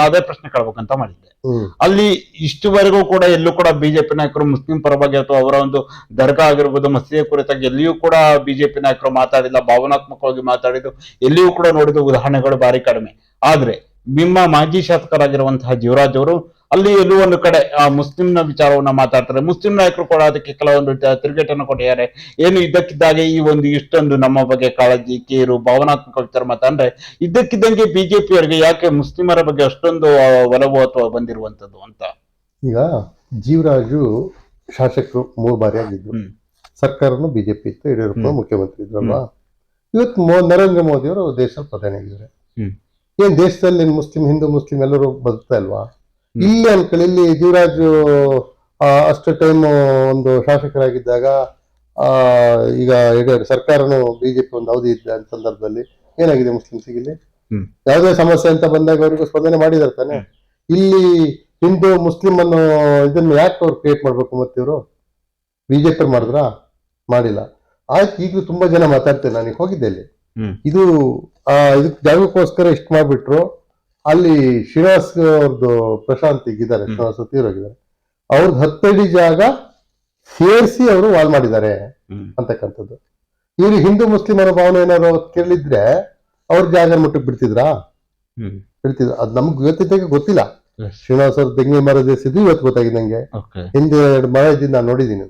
Speaker 1: ಅದೇ ಪ್ರಶ್ನೆ ಕೇಳ್ಬೇಕಂತ ಮಾಡಿದ್ದೆ.
Speaker 2: ಹ್ಮ್
Speaker 1: ಅಲ್ಲಿ ಇಷ್ಟುವರೆಗೂ ಕೂಡ ಎಲ್ಲೂ ಕೂಡ ಬಿಜೆಪಿ ನಾಯಕರು ಮುಸ್ಲಿಂ ಪರವಾಗಿ ಅಥವಾ ಅವರ ಒಂದು ದರ್ಗಾ ಆಗಿರ್ಬೋದು, ಮಸೀದಿ ಕುರಿತಾಗಿ ಎಲ್ಲಿಯೂ ಕೂಡ ಬಿಜೆಪಿ ನಾಯಕರು ಮಾತಾಡಿಲ್ಲ, ಭಾವನಾತ್ಮಕವಾಗಿ ಮಾತಾಡಿದ್ದು ಎಲ್ಲಿಯೂ ಕೂಡ ನೋಡಿದ ಉದಾಹರಣೆಗಳು ಬಾರಿ ಕಡಿಮೆ. ಆದ್ರೆ ನಿಮ್ಮ ಮಾಜಿ ಶಾಸಕರಾಗಿರುವಂತಹ ಜೀವರಾಜ್ ಅವರು ಅಲ್ಲಿ ಎಲ್ಲೂ ಒಂದು ಕಡೆ ಆ ಮುಸ್ಲಿಂನ ವಿಚಾರವನ್ನ ಮಾತಾಡ್ತಾರೆ. ಮುಸ್ಲಿಂ ನಾಯಕರು ಕೂಡ ಅದಕ್ಕೆ ಕೆಲವೊಂದು ತಿರುಗೇಟನ್ನು ಕೊಟ್ಟಿದ್ದಾರೆ. ಏನು ಇದ್ದಕ್ಕಿದ್ದಾಗೆ ಈ ಒಂದು ಇಷ್ಟೊಂದು ನಮ್ಮ ಬಗ್ಗೆ ಕಾಳಜಿ, ಕೇರು, ಭಾವನಾತ್ಮಕ ವಿಚಾರ ಮಾತಂದ್ರೆ ಇದ್ದಕ್ಕಿದ್ದಂಗೆ ಬಿಜೆಪಿ ಅವರಿಗೆ ಯಾಕೆ ಮುಸ್ಲಿಮರ ಬಗ್ಗೆ ಅಷ್ಟೊಂದು ಒಲವು ಅಥವಾ ಬಂದಿರುವಂತದ್ದು ಅಂತ.
Speaker 2: ಈಗ ಜೀವರಾಜು ಶಾಸಕರು 3 ಬಾರಿ ಆಗಿದ್ರು. ಸರ್ಕಾರನು ಬಿಜೆಪಿ ಇತ್ತು, ಯಡಿಯೂರಪ್ಪ ಮುಖ್ಯಮಂತ್ರಿ ಇದ್ರಲ್ವಾ. ಇವತ್ತು ನರೇಂದ್ರ ಮೋದಿ ಅವರು ದೇಶದ ಪ್ರಧಾನಿ ಆಗಿದ್ದಾರೆ. ಏನ್ ದೇಶದಲ್ಲಿ ಮುಸ್ಲಿಂ, ಹಿಂದೂ, ಮುಸ್ಲಿಂ ಎಲ್ಲರೂ ಬದುಕ್ತಾ ಇಲ್ವಾ? ಇಲ್ಲಿ ಅನ್ಕೊಳ್ಳಿ, ಇಲ್ಲಿ ಜೀವರಾಜು ಅಷ್ಟು ಟೈಮ್ ಒಂದು ಶಾಸಕರಾಗಿದ್ದಾಗ ಈಗ ಸರ್ಕಾರನು ಬಿಜೆಪಿ ಒಂದು ಅವಧಿ ಇದ್ದ ಸಂದರ್ಭದಲ್ಲಿ ಏನಾಗಿದೆ ಮುಸ್ಲಿಮ್ಸಿಗೆ? ಇಲ್ಲಿ ಯಾವುದೇ ಸಮಸ್ಯೆ ಅಂತ ಬಂದಾಗ ಅವರಿಗೂ ಸ್ಪಂದನೆ ಮಾಡಿದಾರೆ ತಾನೆ. ಇಲ್ಲಿ ಹಿಂದೂ ಮುಸ್ಲಿಂ ಅನ್ನೋ ಇದನ್ನ ಯಾಕೆ ಅವ್ರು ಕ್ರಿಯೇಟ್ ಮಾಡ್ಬೇಕು? ಮತ್ತೆ ಇವರು ಬಿಜೆಪಿ ಮಾಡಿದ್ರಾ? ಮಾಡಿಲ್ಲ. ಆಯ್ತು, ಈಗಲೂ ತುಂಬಾ ಜನ ಮಾತಾಡ್ತೇನೆ, ನಾನು ಹೋಗಿದ್ದೆ ಅಲ್ಲಿ. ಇದು ಇದಕ್ಕೆ ಜಾಗಕ್ಕೋಸ್ಕರ ಇಷ್ಟು ಮಾಡ್ಬಿಟ್ರು. ಅಲ್ಲಿ ಶ್ರೀನಿವಾಸ್ ಅವ್ರದ್ದು ಪ್ರಶಾಂತ್ ಇದ್ದಾರೆ, ಶ್ರೀನಿವಾಸ್ ತೀರೋಗಿದ್ದಾರೆ, ಅವ್ರದ್ದು 10 ಅಡಿ ಜಾಗ ಸೇರಿಸಿ ಅವರು ವಾಲ್ ಮಾಡಿದ್ದಾರೆ ಅಂತಕ್ಕಂಥದ್ದು. ಇವ್ರಿಗೆ ಹಿಂದೂ ಮುಸ್ಲಿಮರ ಭಾವನೆ ಏನಾದ್ರು ಕೇಳಿದ್ರೆ ಅವ್ರ ಜಾಗ ಮುಟ್ಟಕ್ಕೆ ಬಿಡ್ತಿದ್ರಾ? ಬಿಡ್ತಿದ್ರು. ಅದ್ ನಮ್ಗೆ ಇವತ್ತಿದ್ದಾಗ ಗೊತ್ತಿಲ್ಲ. ಶ್ರೀನಿವಾಸ್ ಅವ್ರ ತೆಂಗಿನ ಮರದ ಎಸಿದ್ದು ಇವತ್ತು ಗೊತ್ತಾಗಿದೆ ನಂಗೆ. ಹಿಂದೆ 2 ಮರ ಇದ್ದೀನಿ, ನಾನು ನೋಡಿದ್ದೀನಿ.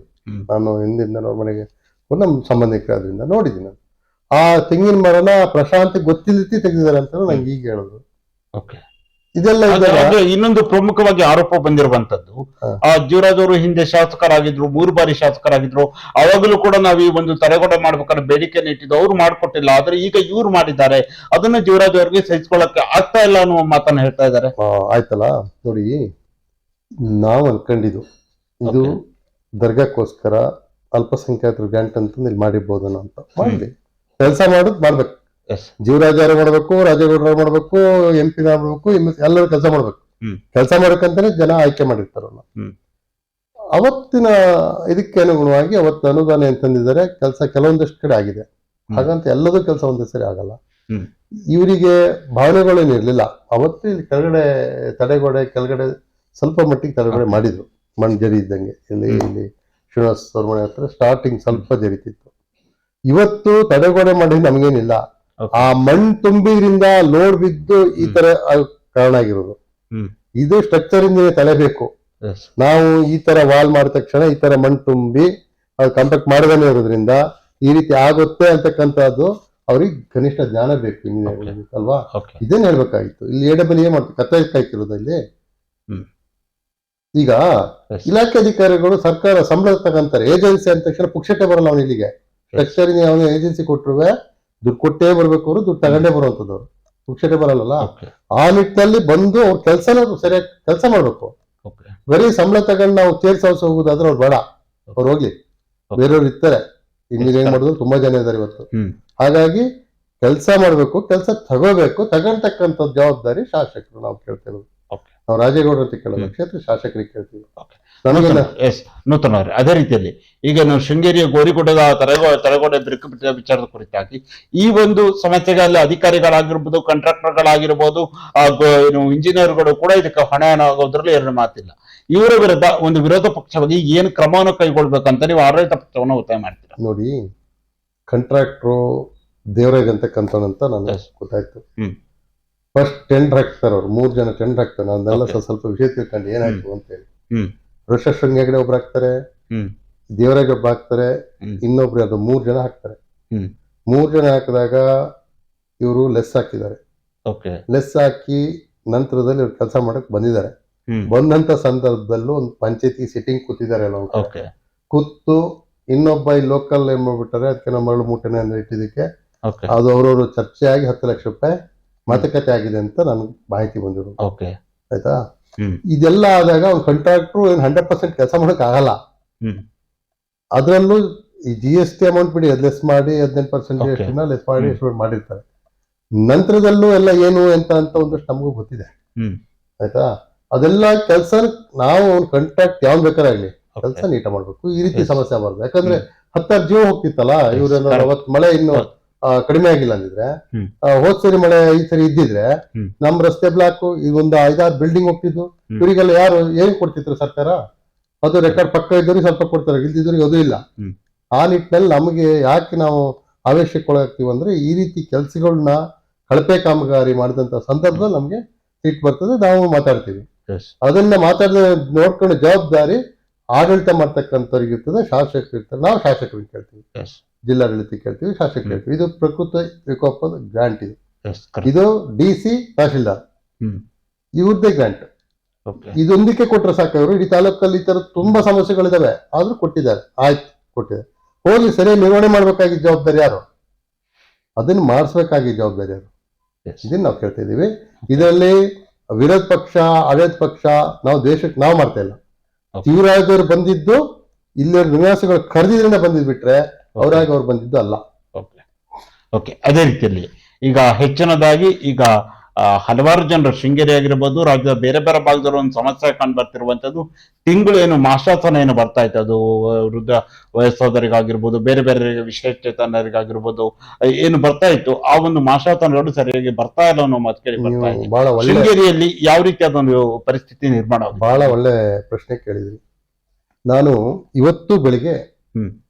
Speaker 2: ನಾನು ಹಿಂದಿಂದ ಅವ್ರ ಮನೆಗೆ ನಮ್ಮ ಸಂಬಂಧಿಕರಾದ್ರಿಂದ ನೋಡಿದ್ದೀನಿ. ಆ ತೆಂಗಿನ ಮರನ ಪ್ರಶಾಂತ್ ಗೊತ್ತಿಲ್ಲತಿ ತೆಗೆದಿದ್ದಾರೆ ಅಂತ ನಂಗೆ ಈಗ ಹೇಳಿದ್ರು. ಇದೆಲ್ಲ
Speaker 1: ಇನ್ನೊಂದು ಪ್ರಮುಖವಾಗಿ ಆರೋಪ ಬಂದಿರುವಂತದ್ದು, ಆ ಜೀವರಾಜ್ ಅವರು ಹಿಂದೆ ಶಾಸಕರಾಗಿದ್ರು, 3 ಬಾರಿ ಶಾಸಕರಾಗಿದ್ರು. ಅವಾಗಲೂ ಕೂಡ ನಾವು ಈ ಒಂದು ತಡೆಗೋಡೆ ಮಾಡ್ಬೇಕಾದ್ರೆ ಬೇಡಿಕೆಯನ್ನು ಇಟ್ಟಿದ್ದು, ಅವ್ರು ಮಾಡ್ಕೊಟ್ಟಿಲ್ಲ. ಆದ್ರೆ ಈಗ ಇವ್ರು ಮಾಡಿದ್ದಾರೆ, ಅದನ್ನ ಜೀವರಾಜ್ ಅವ್ರಿಗೆ ಸಹಿಸ್ಕೊಳ್ಳಕ್ಕೆ ಆಗ್ತಾ ಇಲ್ಲ ಅನ್ನುವ ಮಾತನ್ನ ಹೇಳ್ತಾ ಇದ್ದಾರೆ.
Speaker 2: ಆಯ್ತಲ್ಲ ನೋಡಿ, ನಾವು ಅನ್ಕೊಂಡಿದ್ದು ಇದು ದರ್ಗಾಕ್ಕೋಸ್ಕರ ಅಲ್ಪಸಂಖ್ಯಾತರ ಗ್ಯಾಂಟ್ ಅಂತ ಇಲ್ಲಿ ಮಾಡಿರ್ಬೋದು ಅಂತ. ಮಾಡ್ಲಿ, ಕೆಲಸ ಮಾಡೋದು ಮಾಡ್ಬೇಕು. ಜೀವರಾಜ್ ಅವರು ಮಾಡ್ಬೇಕು, ರಾಜೇಗೌಡರು ಮಾಡ್ಬೇಕು, MP ಮಾಡ್ಬೇಕು, ಎಲ್ಲರೂ ಕೆಲಸ ಮಾಡ್ಬೇಕು. ಕೆಲಸ ಮಾಡ್ಬೇಕಂತಾನೆ ಜನ ಆಯ್ಕೆ ಮಾಡಿರ್ತಾರಲ್ಲ. ಅವತ್ತಿನ ಇದಕ್ಕೆ ಅನುಗುಣವಾಗಿ ಅವತ್ತು ಅನುದಾನ ಏನ್ ತಂದಿದ್ದಾರೆ, ಕೆಲಸ ಕೆಲವೊಂದಷ್ಟು ಕಡೆ ಆಗಿದೆ. ಹಾಗಂತ ಎಲ್ಲದೂ ಕೆಲಸ ಒಂದೇ ಸರಿ ಆಗಲ್ಲ. ಇವರಿಗೆ ಭಾವನೆಗಳೇನು ಇರ್ಲಿಲ್ಲ. ಅವತ್ತು ಇಲ್ಲಿ ಕೆಳಗಡೆ ತಡೆಗೋಡೆ ಕೆಳಗಡೆ ಸ್ವಲ್ಪ ಮಟ್ಟಿಗೆ ತಡೆಗೋಡೆ ಮಾಡಿದ್ರು, ಮಣ್ಣು ಜರಿ ಇದ್ದಂಗೆ. ಇಲ್ಲಿ ಶ್ರೀನಿವಾಸ್ ಅವ್ರ ಮನೆ ಹತ್ರ ಸ್ಟಾರ್ಟಿಂಗ್ ಸ್ವಲ್ಪ ಜರಿತಿತ್ತು. ಇವತ್ತು ತಡೆಗೋಡೆ ಮಾಡಿ ನಮಗೇನಿಲ್ಲ. ಆ ಮಣ್ಣು ತುಂಬಿದ್ರಿಂದ ಲೋಡ್ ಬಿದ್ದು ಈ ತರ ಕಾರಣ ಆಗಿರೋದು. ಇದು ಸ್ಟ್ರಕ್ಚರ್ ಇಂದ ತಲೆಬೇಕು. ನಾವು ಈ ತರ ವಾಲ್ ಮಾಡಿದ ತಕ್ಷಣ ಈ ತರ ಮಣ್ಣು ತುಂಬಿ ಅದು ಕಾಂಟ್ಯಾಕ್ಟ್ ಮಾಡದೇನೆ ಇರೋದ್ರಿಂದ ಈ ರೀತಿ ಆಗುತ್ತೆ ಅಂತಕ್ಕಂಥದ್ದು ಅವ್ರಿಗೆ ಕನಿಷ್ಠ ಜ್ಞಾನ ಬೇಕು, ಇಂಜಿನಿಯರ್ ಅಲ್ವಾ? ಇದನ್ನ ಹೇಳ್ಬೇಕಾಗಿತ್ತು. ಇಲ್ಲಿ AWA ಮಾಡ್ತೀವಿ, ಕತ್ತಾಯ್ತಿರೋದು ಇಲ್ಲಿ. ಈಗ ಇಲಾಖೆ ಅಧಿಕಾರಿಗಳು ಸರ್ಕಾರ ಸಂಬಳ ತಗೊಂತಾರೆ, ಏಜೆನ್ಸಿ ಅಂದ ತಕ್ಷಣ ಪುಕ್ಷಟೆ ಬರಲ್ಲ. ಅವನು ಇಲ್ಲಿಗೆ ಸ್ಟ್ರಕ್ಚರ್ ಅವನು ಏಜೆನ್ಸಿ ಕೊಟ್ಟರು ದುಡ್ಡು ಕೊಟ್ಟೇ ಬರ್ಬೇಕು, ಅವರು ದುಡ್ಡು ತಗೊಂಡೇ ಬರುವಂತದವ್ರು, ಪುಕ್ಷಟೆ ಬರಲ್ಲ. ಆ ನಿಟ್ಟಿನಲ್ಲಿ ಬಂದು ಅವ್ರ ಕೆಲಸನ ಸರಿಯಾಗಿ ಕೆಲಸ ಮಾಡ್ಬೇಕು. ಬರೀ ಸಂಬಳ ತಗೊಂಡು ನಾವು ಚೇರ್ ಸಾವ್ಸ್ ಹೋಗುದಾದ್ರೆ ಅವ್ರು ಬೇಡ, ಅವ್ರು ಹೋಗ್ಲಿ, ಬೇರೆಯವ್ರು ಇರ್ತಾರೆ. ಇಂಜಿನಿಯರಿಂಗ್ ಮಾಡಿದ್ರು ತುಂಬಾ ಜನ ಇದ್ದಾರೆ ಇವತ್ತು. ಹಾಗಾಗಿ ಕೆಲಸ ಮಾಡ್ಬೇಕು, ಕೆಲಸ ತಗೋಬೇಕು. ತಗೊಂತಕ್ಕಂಥ ಜವಾಬ್ದಾರಿ ಶಾಸಕರು ನಾವು ಕೇಳ್ತೇವೆ. ನಾವು ರಾಜೇಗೌಡರು ಅಂತ ಕೇಳೋದು, ಕ್ಷೇತ್ರ ಶಾಸಕರಿಗೆ ಕೇಳ್ತೀವಿ.
Speaker 1: ನೂತನ ಅವ್ರೆ, ಅದೇ ರೀತಿಯಲ್ಲಿ ಈಗ ನಾವು ಶೃಂಗೇರಿಯ ಗೋರಿಗುಡ್ಡದ ತಡೆಗೋಡೆ ಬಿರುಕು ಬಿಟ್ಟಿದ ವಿಚಾರದ ಕುರಿತಾಗಿ ಈ ಒಂದು ಸಮಸ್ಯೆಗೆ ಅಲ್ಲಿ ಅಧಿಕಾರಿಗಳಾಗಿರ್ಬೋದು, ಕಾಂಟ್ರಾಕ್ಟರ್ಗಳಾಗಿರ್ಬೋದು, ಇಂಜಿನಿಯರ್ಗಳು ಕೂಡ ಇದಕ್ಕೆ ಹೊಣೆ ಆಗೋದ್ರಲ್ಲಿ 2 ಮಾತಿಲ್ಲ. ಇವರ ವಿರುದ್ಧ ಒಂದು ವಿರೋಧ ಪಕ್ಷವಾಗಿ ಏನು ಕ್ರಮವನ್ನು ಕೈಗೊಳ್ಬೇಕಂತ ನೀವು ಆಡಳಿತ ಪಕ್ಷವನ್ನು ಒತ್ತಾಯ ಮಾಡ್ತೀರಾ?
Speaker 2: ನೋಡಿ, ಕಾಂಟ್ರಾಕ್ಟ್ರು ದೇವರಾಜ್ ಅಂತಕ್ಕಂಥವಂತ ನನಗೆ ಗೊತ್ತಾಯ್ತು. ಫಸ್ಟ್ ಟೆಂಡರ್ ಹಾಕ್ತಾರೆ ಅವ್ರು, 3 ಜನ ಟೆಂಡರ್ ಹಾಕ್ತಾರೆ. ಅದನ್ನೆಲ್ಲ ಸ್ವಲ್ಪ ವಿಷಯ ತಿಳ್ಕೊಂಡು ಏನಾಯ್ತು ಅಂತ ಹೇಳಿ. ಋಷಶೃಂಗ ಹೆಗಡೆ ಒಬ್ರು ಹಾಕ್ತಾರೆ, ದೇವರಾಜ್ ಒಬ್ರು ಹಾಕ್ತಾರೆ, ಇನ್ನೊಬ್ರು ಅದು 3 ಜನ ಹಾಕ್ತಾರೆ. 3 ಜನ ಹಾಕಿದಾಗ ಇವರು ಲೆಸ್ ಹಾಕಿದ್ದಾರೆ. ಲೆಸ್ ಹಾಕಿ ನಂತರದಲ್ಲಿ ಇವ್ರು ಕೆಲಸ ಮಾಡಕ್ ಬಂದಿದ್ದಾರೆ. ಬಂದಂತ ಸಂದರ್ಭದಲ್ಲೂ ಒಂದು ಪಂಚಾಯತಿ ಸಿಟ್ಟಿಂಗ್ ಕೂತಿದ್ದಾರೆ ಎಲ್ಲ. ಕೂತು ಇನ್ನೊಬ್ಬ ಈ ಲೋಕಲ್ ಏನ್ ಮಾಡ್ಬಿಟ್ಟಾರೆ, ಅದಕ್ಕೆ ನಮ್ಮ ಮರಳು ಮೂಟೆನೆ ಅಂದ್ರೆ ಇಟ್ಟಿದ್ದಕ್ಕೆ ಅದು ಅವ್ರವ್ರು ಚರ್ಚೆ ಆಗಿ 10 ಲಕ್ಷ ರೂಪಾಯಿ ಮಾತುಕತೆ ಆಗಿದೆ ಅಂತ ನನ್ಗೆ ಮಾಹಿತಿ ಬಂದಿರೋದು. ಆಯ್ತಾ? ಇದೆಲ್ಲ ಆದಾಗ ಅವ್ನು ಕಾಂಟ್ರಾಕ್ಟ್ರು 100% ಕೆಲಸ ಮಾಡಕ್ ಆಗಲ್ಲ. ಅದ್ರಲ್ಲೂ ಈ GST ಅಮೌಂಟ್ ಬಿಡಿ, ಅದ್ ಲೆಸ್ ಮಾಡಿ 18% ಲೆಸ್ ಮಾಡಿ ಮಾಡಿರ್ತಾರೆ. ನಂತರದಲ್ಲೂ ಎಲ್ಲ ಏನು ಅಂತ ಒಂದಷ್ಟು ನಮಗೂ ಗೊತ್ತಿದೆ. ಆಯ್ತಾ? ಅದೆಲ್ಲ ಕೆಲಸ ನಾವು ಕಾಂಟ್ರಾಕ್ಟ್ ಯಾವ್ದು ಬೇಕಾರಾಗ್ಲಿ ಕೆಲಸ ನೀಟ ಮಾಡ್ಬೇಕು, ಈ ರೀತಿ ಸಮಸ್ಯೆ ಆಗಬಾರ್ದು. ಯಾಕಂದ್ರೆ 10 ಜೀವ ಹೋಗ್ತಿತ್ತಲ್ಲ, ಇವ್ರೇನಾದ್ರು ಅವತ್ ಮಳೆ ಇನ್ನು ಕಡಿಮೆ ಆಗಿಲ್ಲ ಅಂದಿದ್ರೆ, ಹೋದ್ ಸರಿ ಮಳೆ ಈ ಸರಿ ಇದ್ದಿದ್ರೆ ನಮ್ ರಸ್ತೆ ಬ್ಲಾಕ್ ಇದೊಂದು 5-6 ಬಿಲ್ಡಿಂಗ್ ಹೋಗ್ತಿದ್ವು. ಇವರಿಗೆಲ್ಲ ಯಾರು ಏನ್ ಕೊಡ್ತಿದ್ರು ಸರ್ಕಾರ? ಅದು ರೆಕಾರ್ಡ್ ಪಕ್ಕ ಇದ್ದವ್ರಿಗೆ ಸ್ವಲ್ಪ ಕೊಡ್ತಾರೆ, ಇಲ್ದಿದ್ದವ್ರಿಗೆ ಅದು ಇಲ್ಲ. ಆ ನಿಟ್ಟಿನಲ್ಲಿ ನಮಗೆ ಯಾಕೆ ನಾವು ಆವೇಶಕ್ಕೊಳಗಾಗ್ತೀವಿ ಅಂದ್ರೆ, ಈ ರೀತಿ ಕೆಲ್ಸಗಳನ್ನ ಕಳಪೆ ಕಾಮಗಾರಿ ಮಾಡಿದಂತ ಸಂದರ್ಭದಲ್ಲಿ ನಮ್ಗೆ ಸಿಟ್ಟು ಬರ್ತದೆ, ನಾವು ಮಾತಾಡ್ತೀವಿ. ಅದನ್ನ ಮಾತಾಡದೆ ನೋಡ್ಕೊಂಡು ಜವಾಬ್ದಾರಿ ಆಡಳಿತ ಮಾಡ್ತಕ್ಕಂಥವ್ರಿಗೆ ಇರ್ತದೆ, ಶಾಸಕರು ಇರ್ತಾರೆ. ನಾವು ಶಾಸಕರಿಗೆ ಕೇಳ್ತೀವಿ, ಜಿಲ್ಲಾಡಳಿತ ಕೇಳ್ತೀವಿ, ಶಾಸಕರು ಕೇಳ್ತೀವಿ. ಇದು ಪ್ರಕೃತಿ ವಿಕೋಪದ ಗ್ರಾಂಟ್. ಇದು DC ತಹಶೀಲ್ದಾರ್ ಇವ್ರದ್ದೇ ಗ್ರಾಂಟ್. ಇದೊಂದಕ್ಕೆ ಕೊಟ್ರೆ ಸಾಕವರು ಇಡೀ ತಾಲೂಕಲ್ಲಿ ಈ ತರ ತುಂಬಾ ಸಮಸ್ಯೆಗಳಿದಾವೆ, ಆದ್ರೂ ಕೊಟ್ಟಿದ್ದಾರೆ. ಆಯ್ತು, ಕೊಟ್ಟಿದ್ದಾರೆ, ಹೋಗಿ ಸರಿಯಾಗಿ ನಿರ್ವಹಣೆ ಮಾಡ್ಬೇಕಾಗಿದ್ದ ಜವಾಬ್ದಾರಿ ಯಾರು? ಅದನ್ನ ಮಾಡಿಸ್ಬೇಕಾಗಿದ್ದ ಜವಾಬ್ದಾರಿ ಯಾರು? ಇದನ್ನ ನಾವು ಕೇಳ್ತಾ ಇದೀವಿ. ಇದರಲ್ಲಿ ವಿರೋಧ ಪಕ್ಷ, ಆಡಳಿತ ಪಕ್ಷ, ನಾವು ದೇಶಕ್ಕೆ ನಾವು ಮಾಡ್ತಾ ಇಲ್ಲ. ಶಿವರಾಜವರು ಬಂದಿದ್ದು ಇಲ್ಲಿ ನಿವಾಸಿಗಳು ಕರೆದಿದ್ರಿಂದ ಬಂದಿದ್ ಬಿಟ್ರೆ ಅವರಾಗಿ ಅವ್ರು ಬಂದಿದ್ದು ಅಲ್ಲ.
Speaker 1: ಓಕೆ, ಅದೇ ರೀತಿಯಲ್ಲಿ ಈಗ ಹೆಚ್ಚಿನದಾಗಿ ಈಗ ಹಲವಾರು ಜನರು ಶೃಂಗೇರಿ ಆಗಿರ್ಬೋದು, ರಾಜ್ಯದ ಬೇರೆ ಬೇರೆ ಭಾಗದಲ್ಲಿ ಒಂದು ಸಮಸ್ಯೆ ಕಂಡು ಬರ್ತಿರುವಂತದ್ದು, ತಿಂಗಳು ಏನು ಮಾಸಾಸನ ಏನು ಬರ್ತಾ ಇತ್ತು, ಅದು ವೃದ್ಧ ವಯಸ್ಸಾದವರಿಗಾಗಿರ್ಬೋದು, ಬೇರೆ ಬೇರೆ ವಿಶೇಷಚೇತನರಿಗಾಗಿರ್ಬೋದು ಏನು ಬರ್ತಾ ಇತ್ತು, ಆ ಒಂದು ಮಾಸಾಸನಗಳು ಸರಿಯಾಗಿ ಬರ್ತಾ ಇಲ್ಲ ಅನ್ನೋ ಮಾತು ಕೇಳಿ ಬರ್ತಾ ಇದೆ. ಶೃಂಗೇರಿಯಲ್ಲಿ ಯಾವ ರೀತಿ ಅದೊಂದು ಪರಿಸ್ಥಿತಿ ನಿರ್ಮಾಣ ಆಗಿದೆ?
Speaker 2: ಬಹಳ ಒಳ್ಳೆ ಪ್ರಶ್ನೆ ಕೇಳಿದ್ರಿ. ನಾನು ಇವತ್ತು ಬೆಳಿಗ್ಗೆ